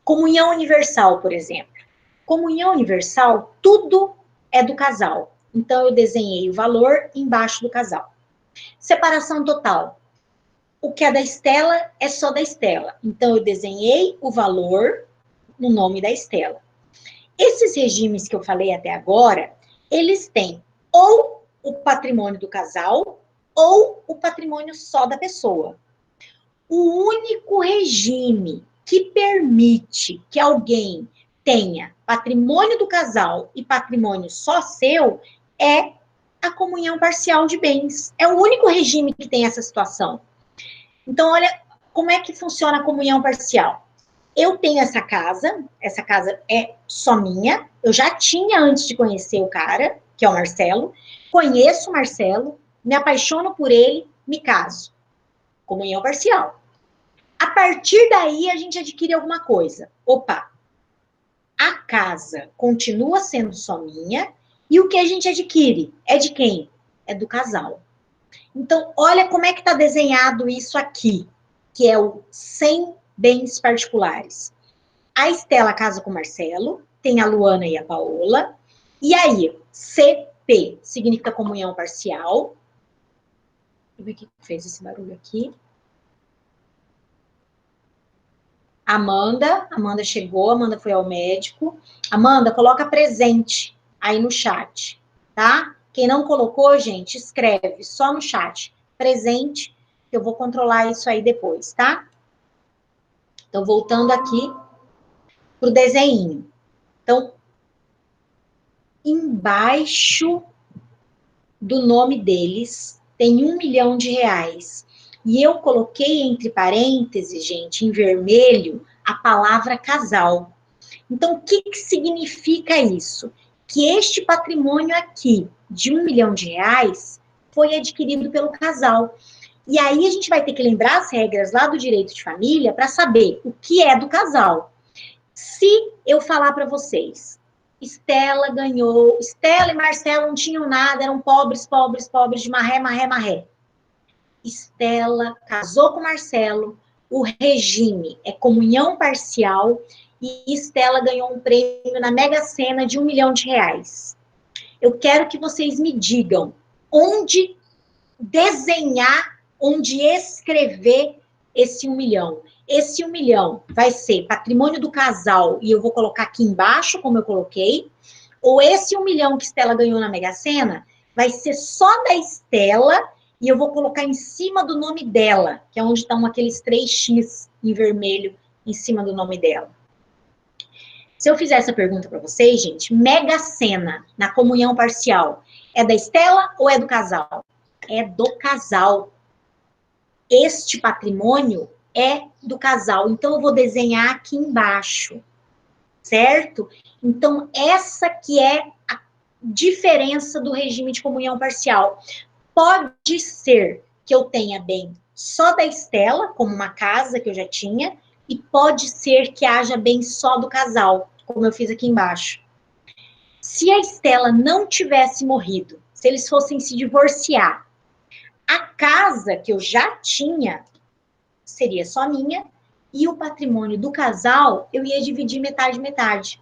comunhão universal, por exemplo. Comunhão universal, tudo é do casal. Então, eu desenhei o valor embaixo do casal. Separação total. O que é da Estela é só da Estela. Então, eu desenhei o valor no nome da Estela. Esses regimes que eu falei até agora, eles têm ou o patrimônio do casal ou o patrimônio só da pessoa. O único regime que permite que alguém tenha patrimônio do casal e patrimônio só seu é a comunhão parcial de bens. É o único regime que tem essa situação. Então, olha como é que funciona a comunhão parcial. Eu tenho essa casa é só minha, eu já tinha antes de conhecer o cara, que é o Marcelo, conheço o Marcelo, me apaixono por ele, me caso. Comunhão parcial. A partir daí, a gente adquire alguma coisa. Opa, a casa continua sendo só minha, e o que a gente adquire é de quem? É do casal. Então, olha como é que está desenhado isso aqui, que é o sem bens particulares. A Estela casa com o Marcelo, tem a Luana e a Paola, e aí, CP significa comunhão parcial. Deixa eu ver o que fez esse barulho aqui. Amanda chegou, Amanda foi ao médico. Amanda, coloca presente aí no chat, tá? Quem não colocou, gente, escreve só no chat. Presente, eu vou controlar isso aí depois, tá? Então, voltando aqui pro desenho. Então, embaixo do nome deles tem R$1 milhão. E eu coloquei entre parênteses, gente, em vermelho, a palavra casal. Então, o que significa isso? Que este patrimônio aqui, de R$1 milhão, foi adquirido pelo casal. E aí, a gente vai ter que lembrar as regras lá do direito de família para saber o que é do casal. Se eu falar para vocês, Estela e Marcelo não tinham nada, eram pobres de marré. Estela casou com Marcelo, o regime é comunhão parcial e Estela ganhou um prêmio na Mega Sena de R$ 1 milhão. Eu quero que vocês me digam onde desenhar, onde escrever esse 1 milhão. Esse 1 milhão vai ser patrimônio do casal, e eu vou colocar aqui embaixo, como eu coloquei, ou esse 1 milhão que Estela ganhou na Mega Sena vai ser só da Estela, e eu vou colocar em cima do nome dela, que é onde estão aqueles 3x em vermelho em cima do nome dela. Se eu fizer essa pergunta para vocês, gente, Mega Sena na comunhão parcial, é da Estela ou é do casal? É do casal. Este patrimônio é do casal. Então, eu vou desenhar aqui embaixo, certo? Então, essa que é a diferença do regime de comunhão parcial. Pode ser que eu tenha bem só da Estela, como uma casa que eu já tinha, e pode ser que haja bem só do casal, como eu fiz aqui embaixo. Se a Estela não tivesse morrido, se eles fossem se divorciar, a casa que eu já tinha seria só minha, e o patrimônio do casal eu ia dividir metade, metade.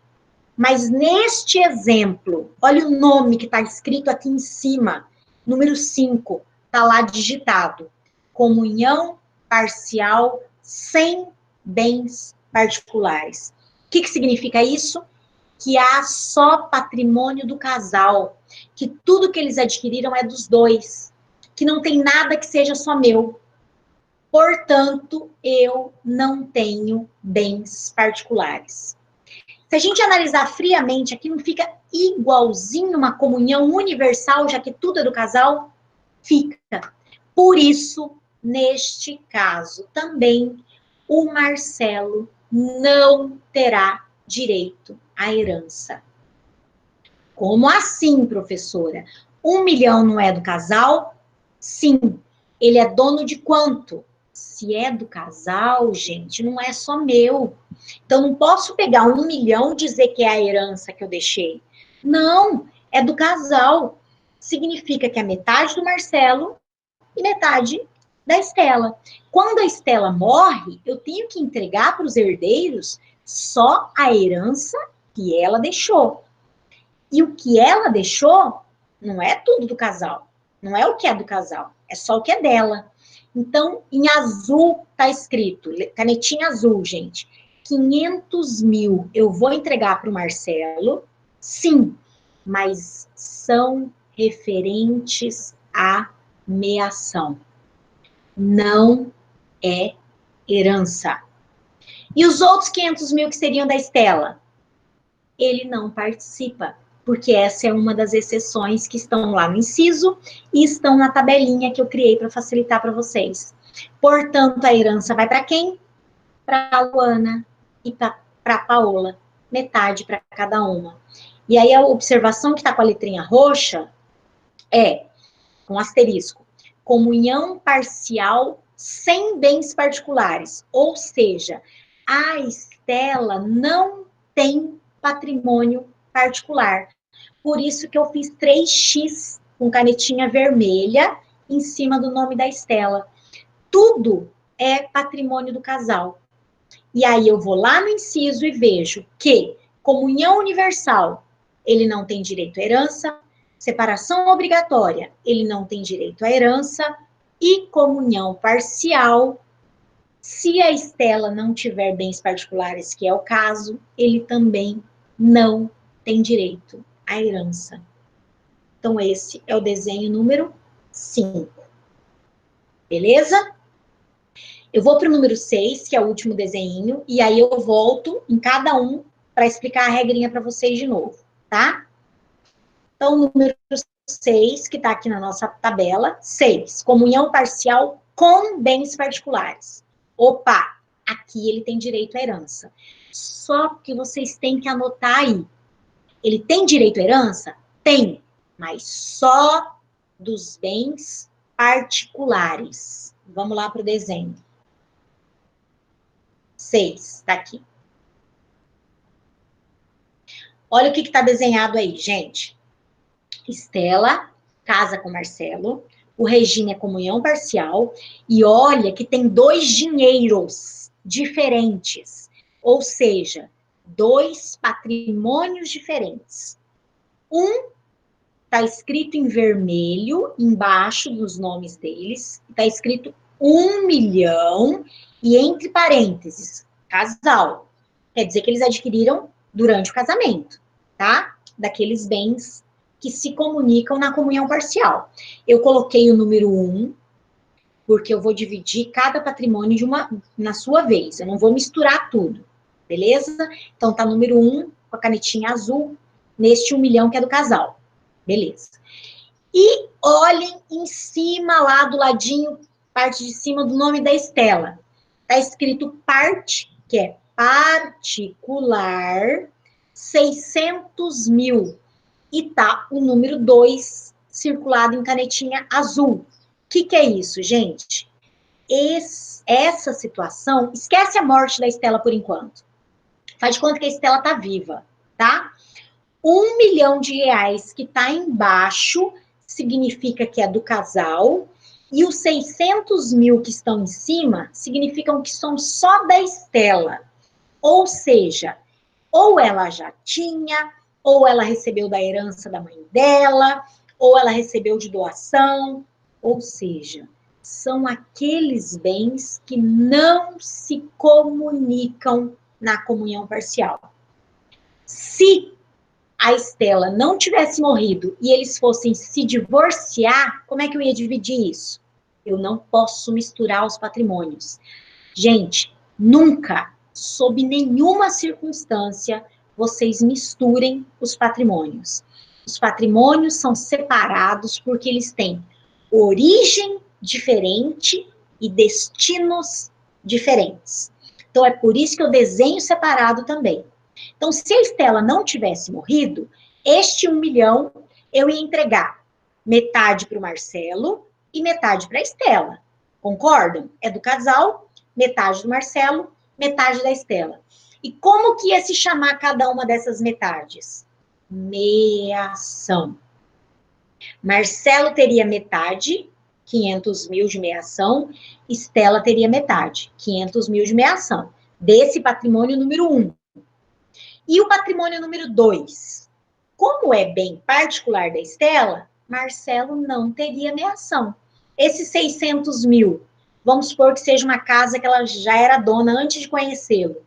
Mas neste exemplo, olha o nome que está escrito aqui em cima, número 5, está lá digitado. Comunhão parcial sem bens particulares. O que significa isso? Que há só patrimônio do casal, que tudo que eles adquiriram é dos dois, que não tem nada que seja só meu. Portanto, eu não tenho bens particulares. Se a gente analisar friamente, aqui não fica igualzinho uma comunhão universal, já que tudo é do casal? Fica. Por isso, neste caso também, o Marcelo não terá direito à herança. Como assim, professora? 1 milhão não é do casal? Sim. Ele é dono de quanto? Se é do casal, gente, não é só meu. Então, não posso pegar 1 milhão e dizer que é a herança que eu deixei. Não, é do casal. Significa que é metade do Marcelo e metade da Estela. Quando a Estela morre, eu tenho que entregar para os herdeiros só a herança que ela deixou. E o que ela deixou não é tudo do casal. Não é o que é do casal. É só o que é dela. Então, em azul está escrito, canetinha azul, gente. 500 mil eu vou entregar para o Marcelo, sim, mas são referentes à meação. Não é herança. E os outros 500 mil que seriam da Estela? Ele não participa, porque essa é uma das exceções que estão lá no inciso e estão na tabelinha que eu criei para facilitar para vocês. Portanto, a herança vai para quem? Para a Luana e para a Paola, metade para cada uma. E aí a observação que está com a letrinha roxa é, com asterisco, comunhão parcial sem bens particulares, ou seja, a Estela não tem patrimônio particular. Por isso que eu fiz 3x com canetinha vermelha em cima do nome da Estela. Tudo é patrimônio do casal. E aí eu vou lá no inciso e vejo que comunhão universal, ele não tem direito à herança, separação obrigatória, ele não tem direito à herança, e comunhão parcial, se a Estela não tiver bens particulares, que é o caso, ele também não tem direito à herança. Então, esse é o desenho número 5. Beleza? Eu vou para o número 6, que é o último desenho, e aí eu volto em cada um para explicar a regrinha para vocês de novo, tá? Então, o número 6, que está aqui na nossa tabela, 6, comunhão parcial com bens particulares. Opa, aqui ele tem direito à herança. Só que vocês têm que anotar aí. Ele tem direito à herança? Tem, mas só dos bens particulares. Vamos lá para o desenho. 6, tá aqui. Olha o que está desenhado aí, gente. Estela casa com Marcelo. o regime é comunhão parcial, e olha que tem dois dinheiros diferentes, ou seja, dois patrimônios diferentes. Um está escrito em vermelho, embaixo dos nomes deles, está escrito 1 milhão, e entre parênteses, casal. Quer dizer que eles adquiriram durante o casamento, tá? Daqueles bens que se comunicam na comunhão parcial. Eu coloquei o número 1, porque eu vou dividir cada patrimônio na sua vez. Eu não vou misturar tudo, beleza? Então, tá número 1, com a canetinha azul, neste 1 milhão que é do casal. Beleza. E olhem em cima, lá do ladinho, parte de cima do nome da Estela. Tá escrito parte, que é particular, 600 mil. E tá o número 2 circulado em canetinha azul. O que é isso, gente? Essa situação, esquece a morte da Estela por enquanto. Faz de conta que a Estela tá viva, tá? 1 milhão de reais que tá embaixo significa que é do casal, e os 600 mil que estão em cima significam que são só da Estela. Ou seja, ou ela já tinha, ou ela recebeu da herança da mãe dela, ou ela recebeu de doação, ou seja, são aqueles bens que não se comunicam na comunhão parcial. Se a Estela não tivesse morrido e eles fossem se divorciar, como é que eu ia dividir isso? Eu não posso misturar os patrimônios. Gente, nunca, sob nenhuma circunstância, vocês misturem os patrimônios. Os patrimônios são separados porque eles têm origem diferente e destinos diferentes. Então, é por isso que eu desenho separado também. Então, se a Estela não tivesse morrido, este 1 milhão eu ia entregar metade para o Marcelo e metade para a Estela. Concordam? É do casal, metade do Marcelo, metade da Estela. E como que ia se chamar cada uma dessas metades? Meação. Marcelo teria metade, 500 mil de meação, Estela teria metade, 500 mil de meação, desse patrimônio número 1. E o patrimônio número 2? Como é bem particular da Estela, Marcelo não teria meação. Esses 600 mil, vamos supor que seja uma casa que ela já era dona antes de conhecê-lo.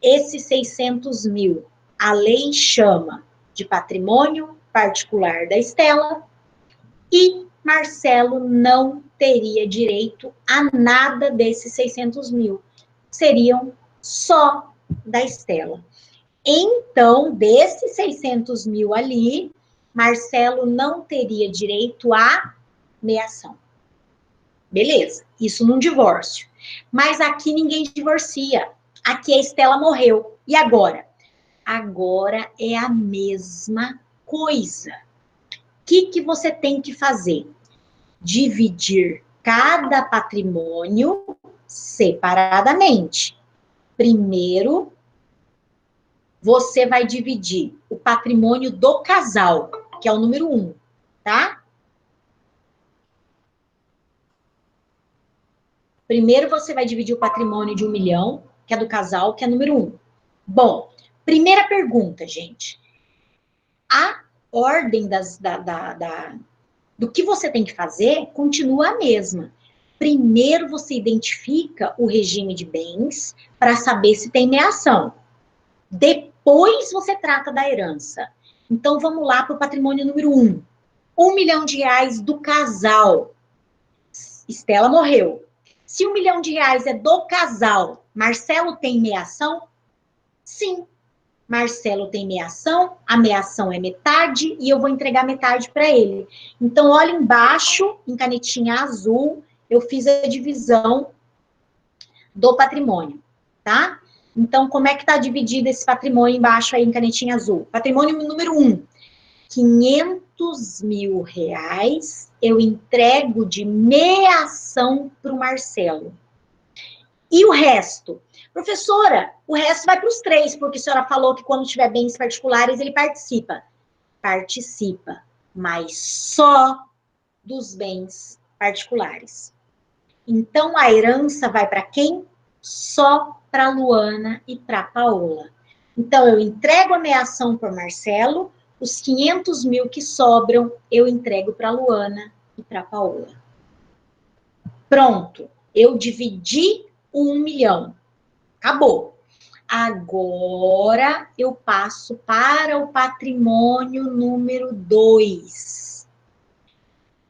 Esses 600 mil, a lei chama de patrimônio particular da Estela, e Marcelo não teria direito a nada desses 600 mil. Seriam só da Estela. Então, desses 600 mil ali, Marcelo não teria direito à meação. Beleza, isso num divórcio. Mas aqui ninguém divorcia. Aqui a Estela morreu. E agora? Agora é a mesma coisa. O que você tem que fazer? Dividir cada patrimônio separadamente. Primeiro, você vai dividir o patrimônio do casal, que é o número 1, tá? Primeiro você vai dividir o patrimônio de 1 milhão, que é do casal, que é número 1. Bom, primeira pergunta, gente. A ordem do que você tem que fazer continua a mesma. Primeiro você identifica o regime de bens para saber se tem meação. Depois você trata da herança. Então, vamos lá para o patrimônio número 1. 1 milhão de reais do casal. Estela morreu. Se 1 milhão de reais é do casal, Marcelo tem meação? Sim. Marcelo tem meação, a meação é metade e eu vou entregar metade para ele. Então, olha embaixo, em canetinha azul, eu fiz a divisão do patrimônio, tá? Então, como é que está dividido esse patrimônio embaixo aí em canetinha azul? Patrimônio número 1, 500 mil reais eu entrego de meação para o Marcelo. E o resto? Professora, o resto vai para os 3, porque a senhora falou que quando tiver bens particulares ele participa. Participa, mas só dos bens particulares. Então, a herança vai para quem? Só para a Luana e para a Paola. Então, eu entrego a meação para o Marcelo, os 500 mil que sobram, eu entrego para a Luana e para a Paola. Pronto, eu dividi o 1 milhão. Acabou. Agora, eu passo para o patrimônio número 2.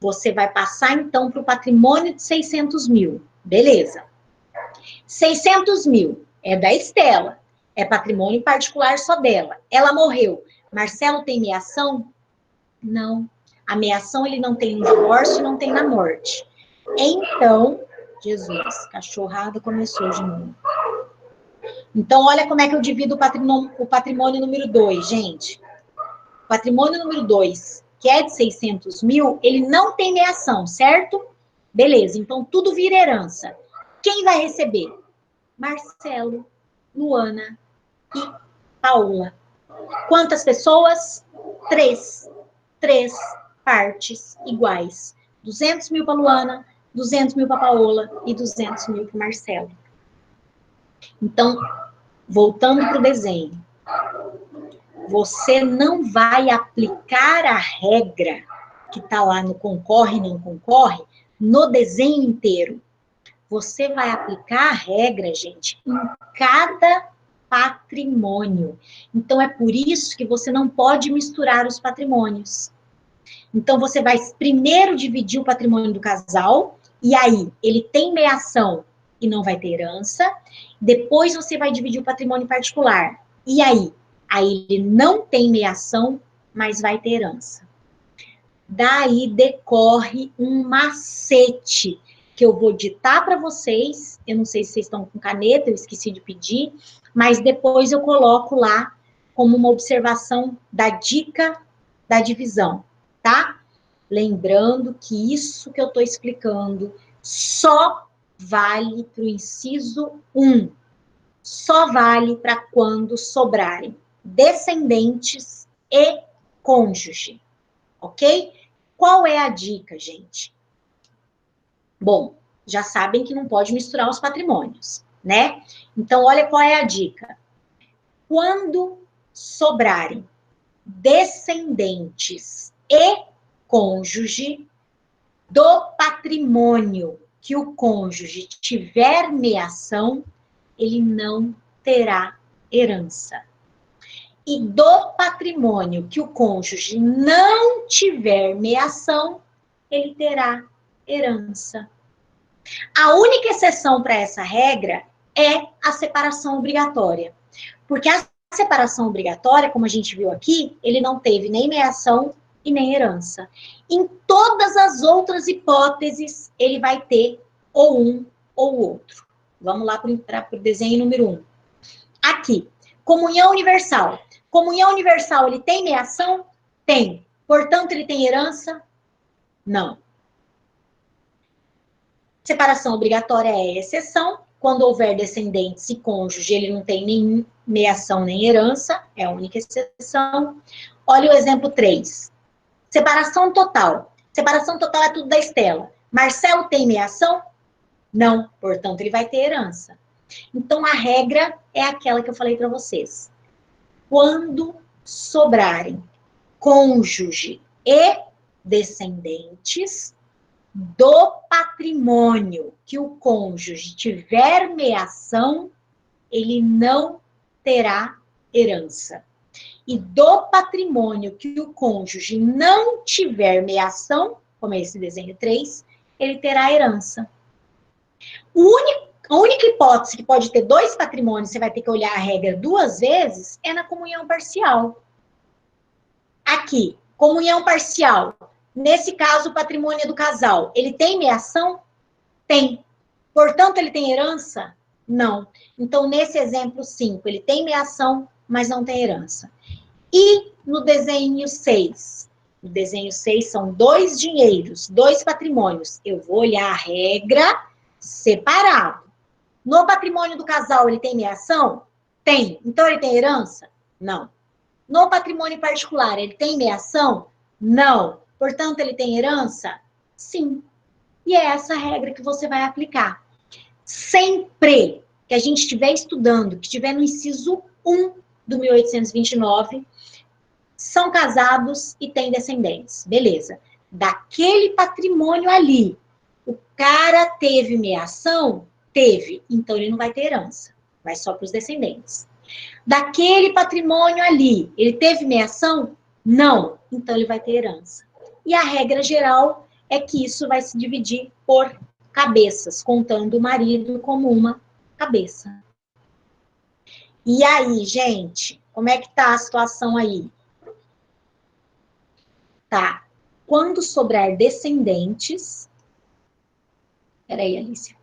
Você vai passar, então, para o patrimônio de 600 mil. Beleza. 600 mil é da Estela. É patrimônio particular só dela. Ela morreu. Marcelo tem meação? Não. A meação ele não tem no divórcio e não tem na morte. Então, Jesus, cachorrada começou de novo. Então, olha como é que eu divido o patrimônio número 2, gente. O patrimônio número 2, que é de 600 mil, ele não tem meação, certo? Beleza, então tudo vira herança. Quem vai receber? Marcelo, Luana e Paula. Quantas pessoas? 3. 3 partes iguais. 200 mil para Luana, 200 mil para Paola e 200 mil para Marcelo. Então, voltando para o desenho. Você não vai aplicar a regra que está lá no concorre e não concorre no desenho inteiro. Você vai aplicar a regra, gente, em cada patrimônio. Então, é por isso que você não pode misturar os patrimônios. Então, você vai primeiro dividir o patrimônio do casal, e aí ele tem meação e não vai ter herança. Depois, você vai dividir o patrimônio particular. E aí? Aí ele não tem meação, mas vai ter herança. Daí decorre um macete que eu vou ditar para vocês. Eu não sei se vocês estão com caneta, eu esqueci de pedir, mas depois eu coloco lá como uma observação da dica da divisão, tá? Lembrando que isso que eu estou explicando só vale para o inciso 1. Só vale para quando sobrarem descendentes e cônjuge, ok? Qual é a dica, gente? Bom, já sabem que não pode misturar os patrimônios, né? Então, olha qual é a dica. Quando sobrarem descendentes e cônjuge do patrimônio que o cônjuge tiver meação, ele não terá herança. E do patrimônio que o cônjuge não tiver meação, ele terá herança. A única exceção para essa regra é a separação obrigatória. Porque a separação obrigatória, como a gente viu aqui, ele não teve nem meação e nem herança. Em todas as outras hipóteses, ele vai ter ou um ou o outro. Vamos lá para o desenho número 1. Aqui, comunhão universal. Comunhão universal, ele tem meação? Tem. Portanto, ele tem herança? Não. Separação obrigatória é exceção. Quando houver descendentes e cônjuge, ele não tem nem meação nem herança. É a única exceção. Olha o exemplo 3. Separação total. Separação total é tudo da Estela. Marcelo tem meação? Não. Portanto, ele vai ter herança. Então, a regra é aquela que eu falei para vocês. Quando sobrarem cônjuge e descendentes do patrimônio que o cônjuge tiver meação, ele não terá herança. E do patrimônio que o cônjuge não tiver meação, como é esse desenho 3, ele terá herança. A única hipótese que pode ter 2 patrimônios, você vai ter que olhar a regra 2 vezes, é na comunhão parcial. Aqui, comunhão parcial. Nesse caso, o patrimônio é do casal. Ele tem meação? Tem. Portanto, ele tem herança? Não. Então, nesse exemplo 5, ele tem meação, mas não tem herança. E no desenho 6? No desenho 6 são 2 dinheiros, 2 patrimônios. Eu vou olhar a regra separado. No patrimônio do casal, ele tem meação? Tem. Então, ele tem herança? Não. No patrimônio particular, ele tem meação? Não. Portanto, ele tem herança? Sim. E é essa regra que você vai aplicar. Sempre que a gente estiver estudando, que estiver no inciso 1 do 1829, são casados e têm descendentes. Beleza. Daquele patrimônio ali, o cara teve meação? Teve. Então, ele não vai ter herança. Vai só para os descendentes. Daquele patrimônio ali, ele teve meação? Não. Então, ele vai ter herança. E a regra geral é que isso vai se dividir por cabeças, contando o marido como uma cabeça. E aí, gente, como é que tá a situação aí? Tá. Quando sobrar descendentes... Peraí, Alicia.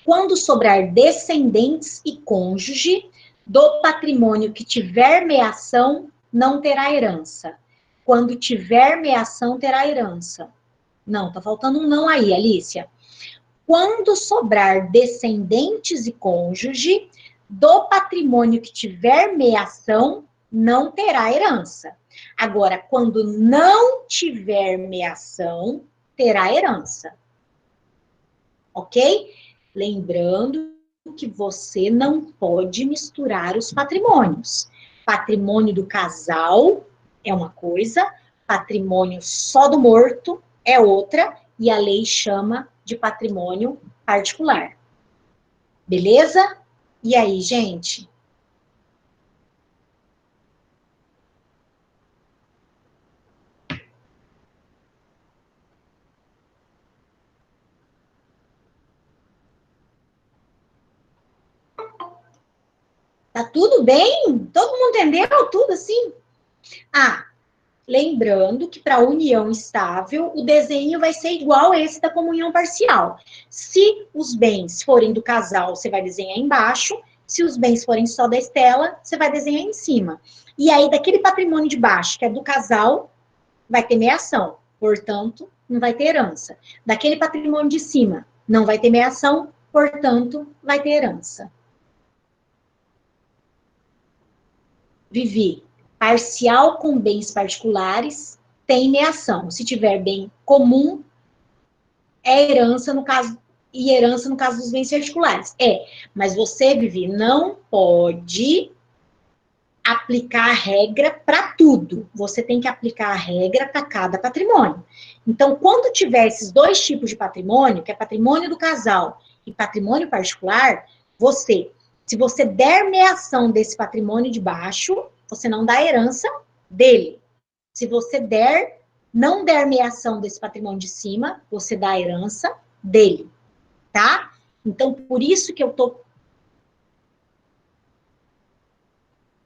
Quando sobrar descendentes e cônjuge, do patrimônio que tiver meação, não terá herança. Quando tiver meação, terá herança. Não, tá faltando um não aí, Alicia. Quando sobrar descendentes e cônjuge, do patrimônio que tiver meação, não terá herança. Agora, quando não tiver meação, terá herança. Ok? Lembrando que você não pode misturar os patrimônios. Patrimônio do casal é uma coisa, patrimônio só do morto é outra, e a lei chama de patrimônio particular. Beleza? E aí, gente? Tá tudo bem? Todo mundo entendeu tudo assim? Ah, lembrando que para a união estável, o desenho vai ser igual a esse da comunhão parcial. Se os bens forem do casal, você vai desenhar embaixo. Se os bens forem só da Estela, você vai desenhar em cima. E aí, daquele patrimônio de baixo, que é do casal, vai ter meação. Portanto, não vai ter herança. Daquele patrimônio de cima, não vai ter meação. Portanto, vai ter herança. Vivi. Parcial com bens particulares tem meação. Se tiver bem comum, é herança no caso, e herança no caso dos bens particulares. É, mas você, Vivi, não pode aplicar a regra para tudo. Você tem que aplicar a regra para cada patrimônio. Então, quando tiver esses dois tipos de patrimônio, que é patrimônio do casal e patrimônio particular, você, se você der meação desse patrimônio de baixo, você não dá herança dele. Se você não der meação desse patrimônio de cima, você dá a herança dele, tá? Então, por isso que eu tô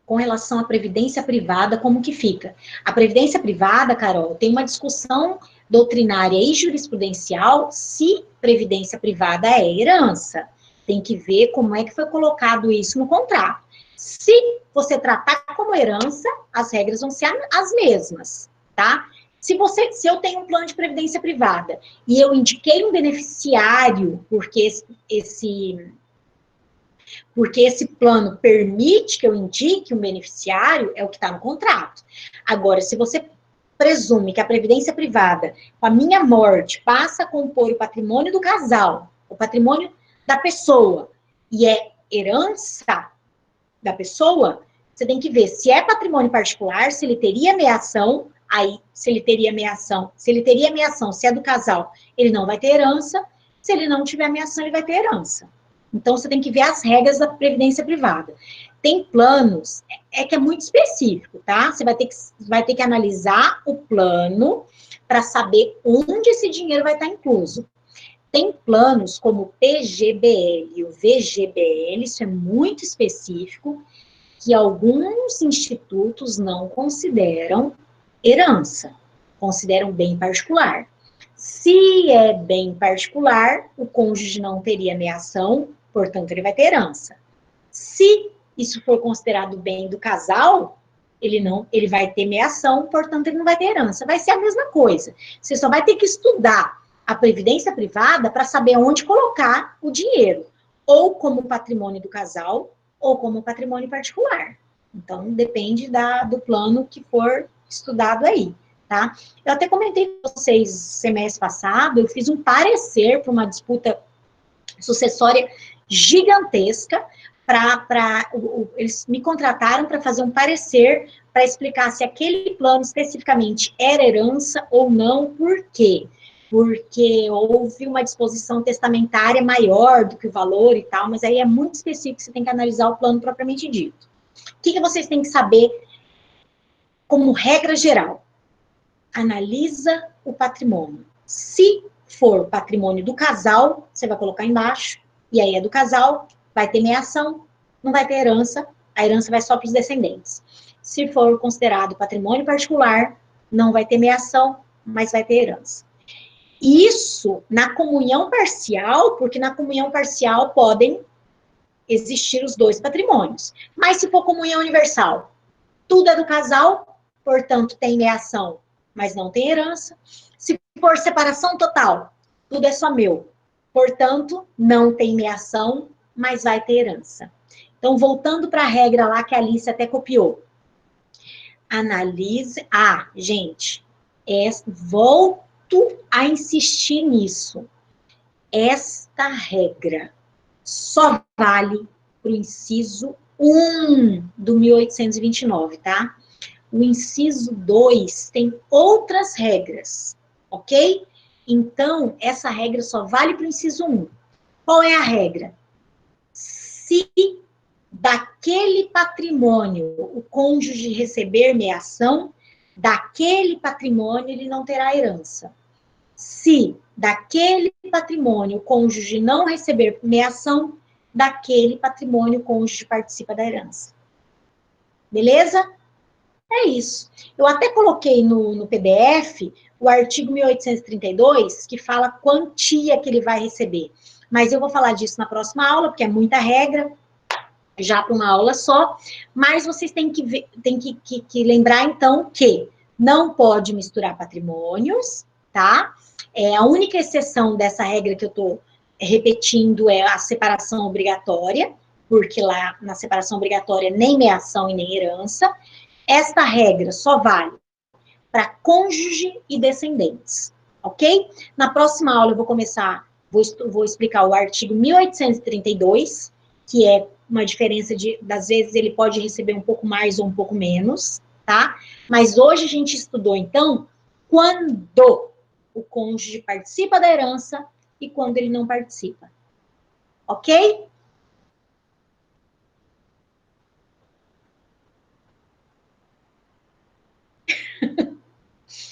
com relação à previdência privada, como que fica? A previdência privada, Carol, tem uma discussão doutrinária e jurisprudencial se previdência privada é herança. Tem que ver como é que foi colocado isso no contrato. Se você tratar como herança, as regras vão ser as mesmas, tá? Se eu tenho um plano de previdência privada e eu indiquei um beneficiário, porque esse plano permite que eu indique um beneficiário, é o que está no contrato. Agora, se você presume que a previdência privada, com a minha morte, passa a compor o patrimônio do casal, o patrimônio da pessoa, e é herança da pessoa, você tem que ver se é patrimônio particular, se ele teria meação, aí, se ele teria meação, se é do casal, ele não vai ter herança, se ele não tiver meação, ele vai ter herança. Então, você tem que ver as regras da previdência privada. Tem planos, que é muito específico, tá? Você vai ter que analisar o plano para saber onde esse dinheiro vai estar incluso. Tem planos como o PGBL e o VGBL, isso é muito específico, que alguns institutos não consideram herança, consideram bem particular. Se é bem particular, o cônjuge não teria meação, portanto, ele vai ter herança. Se isso for considerado bem do casal, ele vai ter meação, portanto, ele não vai ter herança. Vai ser a mesma coisa. Você só vai ter que estudar a previdência privada para saber onde colocar o dinheiro, ou como patrimônio do casal, ou como patrimônio particular. Então, depende do plano que for estudado aí, tá? Eu até comentei com vocês semestre passado, eu fiz um parecer para uma disputa sucessória gigantesca, eles me contrataram para fazer um parecer para explicar se aquele plano especificamente era herança ou não, por quê? Porque houve uma disposição testamentária maior do que o valor e tal, mas aí é muito específico, você tem que analisar o plano propriamente dito. O que vocês têm que saber como regra geral? Analisa o patrimônio. Se for patrimônio do casal, você vai colocar embaixo, e aí é do casal, vai ter meação, não vai ter herança, a herança vai só para os descendentes. Se for considerado patrimônio particular, não vai ter meação, mas vai ter herança. Isso na comunhão parcial, porque na comunhão parcial podem existir os dois patrimônios. Mas se for comunhão universal, tudo é do casal, portanto tem meação, mas não tem herança. Se for separação total, tudo é só meu, portanto não tem meação, mas vai ter herança. Então, voltando para a regra lá que a Alice até copiou. Analise. Ah, gente, volto a insistir nisso. Esta regra só vale para o inciso 1 do 1829, tá? O inciso 2 tem outras regras, ok? Então, essa regra só vale para o inciso 1. Qual é a regra? Se daquele patrimônio o cônjuge receber meação, daquele patrimônio ele não terá herança. Se daquele patrimônio o cônjuge não receber meação, daquele patrimônio o cônjuge participa da herança. Beleza? É isso. Eu até coloquei no PDF o artigo 1832, que fala a quantia que ele vai receber. Mas eu vou falar disso na próxima aula, porque é muita regra, já para uma aula só. Mas vocês têm que, lembrar, então, que não pode misturar patrimônios, tá? A única exceção dessa regra que eu estou repetindo é a separação obrigatória, porque lá na separação obrigatória nem meação e nem herança. Esta regra só vale para cônjuge e descendentes, ok? Na próxima aula eu vou explicar o artigo 1832, que é uma diferença das vezes ele pode receber um pouco mais ou um pouco menos, tá? Mas hoje a gente estudou, então, quando o cônjuge participa da herança e quando ele não participa, ok?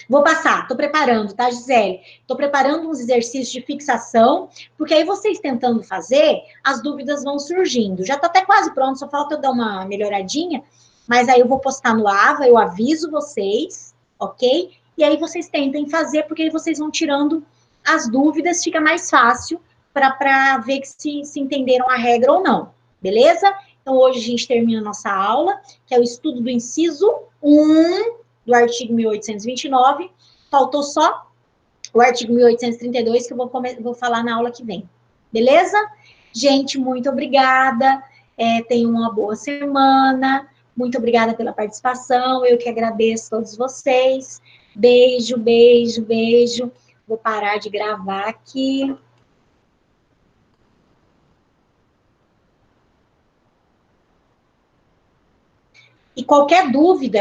Vou passar, estou preparando, tá, Gisele? Estou preparando uns exercícios de fixação, porque aí vocês tentando fazer, as dúvidas vão surgindo. Já está até quase pronto, só falta eu dar uma melhoradinha, mas aí eu vou postar no AVA, eu aviso vocês, ok? E aí vocês tentem fazer, porque aí vocês vão tirando as dúvidas, fica mais fácil para ver que se entenderam a regra ou não, beleza? Então, hoje a gente termina a nossa aula, que é o estudo do inciso 1 do artigo 1829, faltou só o artigo 1832, que eu vou falar na aula que vem. Beleza? Gente, muito obrigada. Tenham uma boa semana. Muito obrigada pela participação. Eu que agradeço a todos vocês. Beijo, beijo, beijo. Vou parar de gravar aqui. E qualquer dúvida,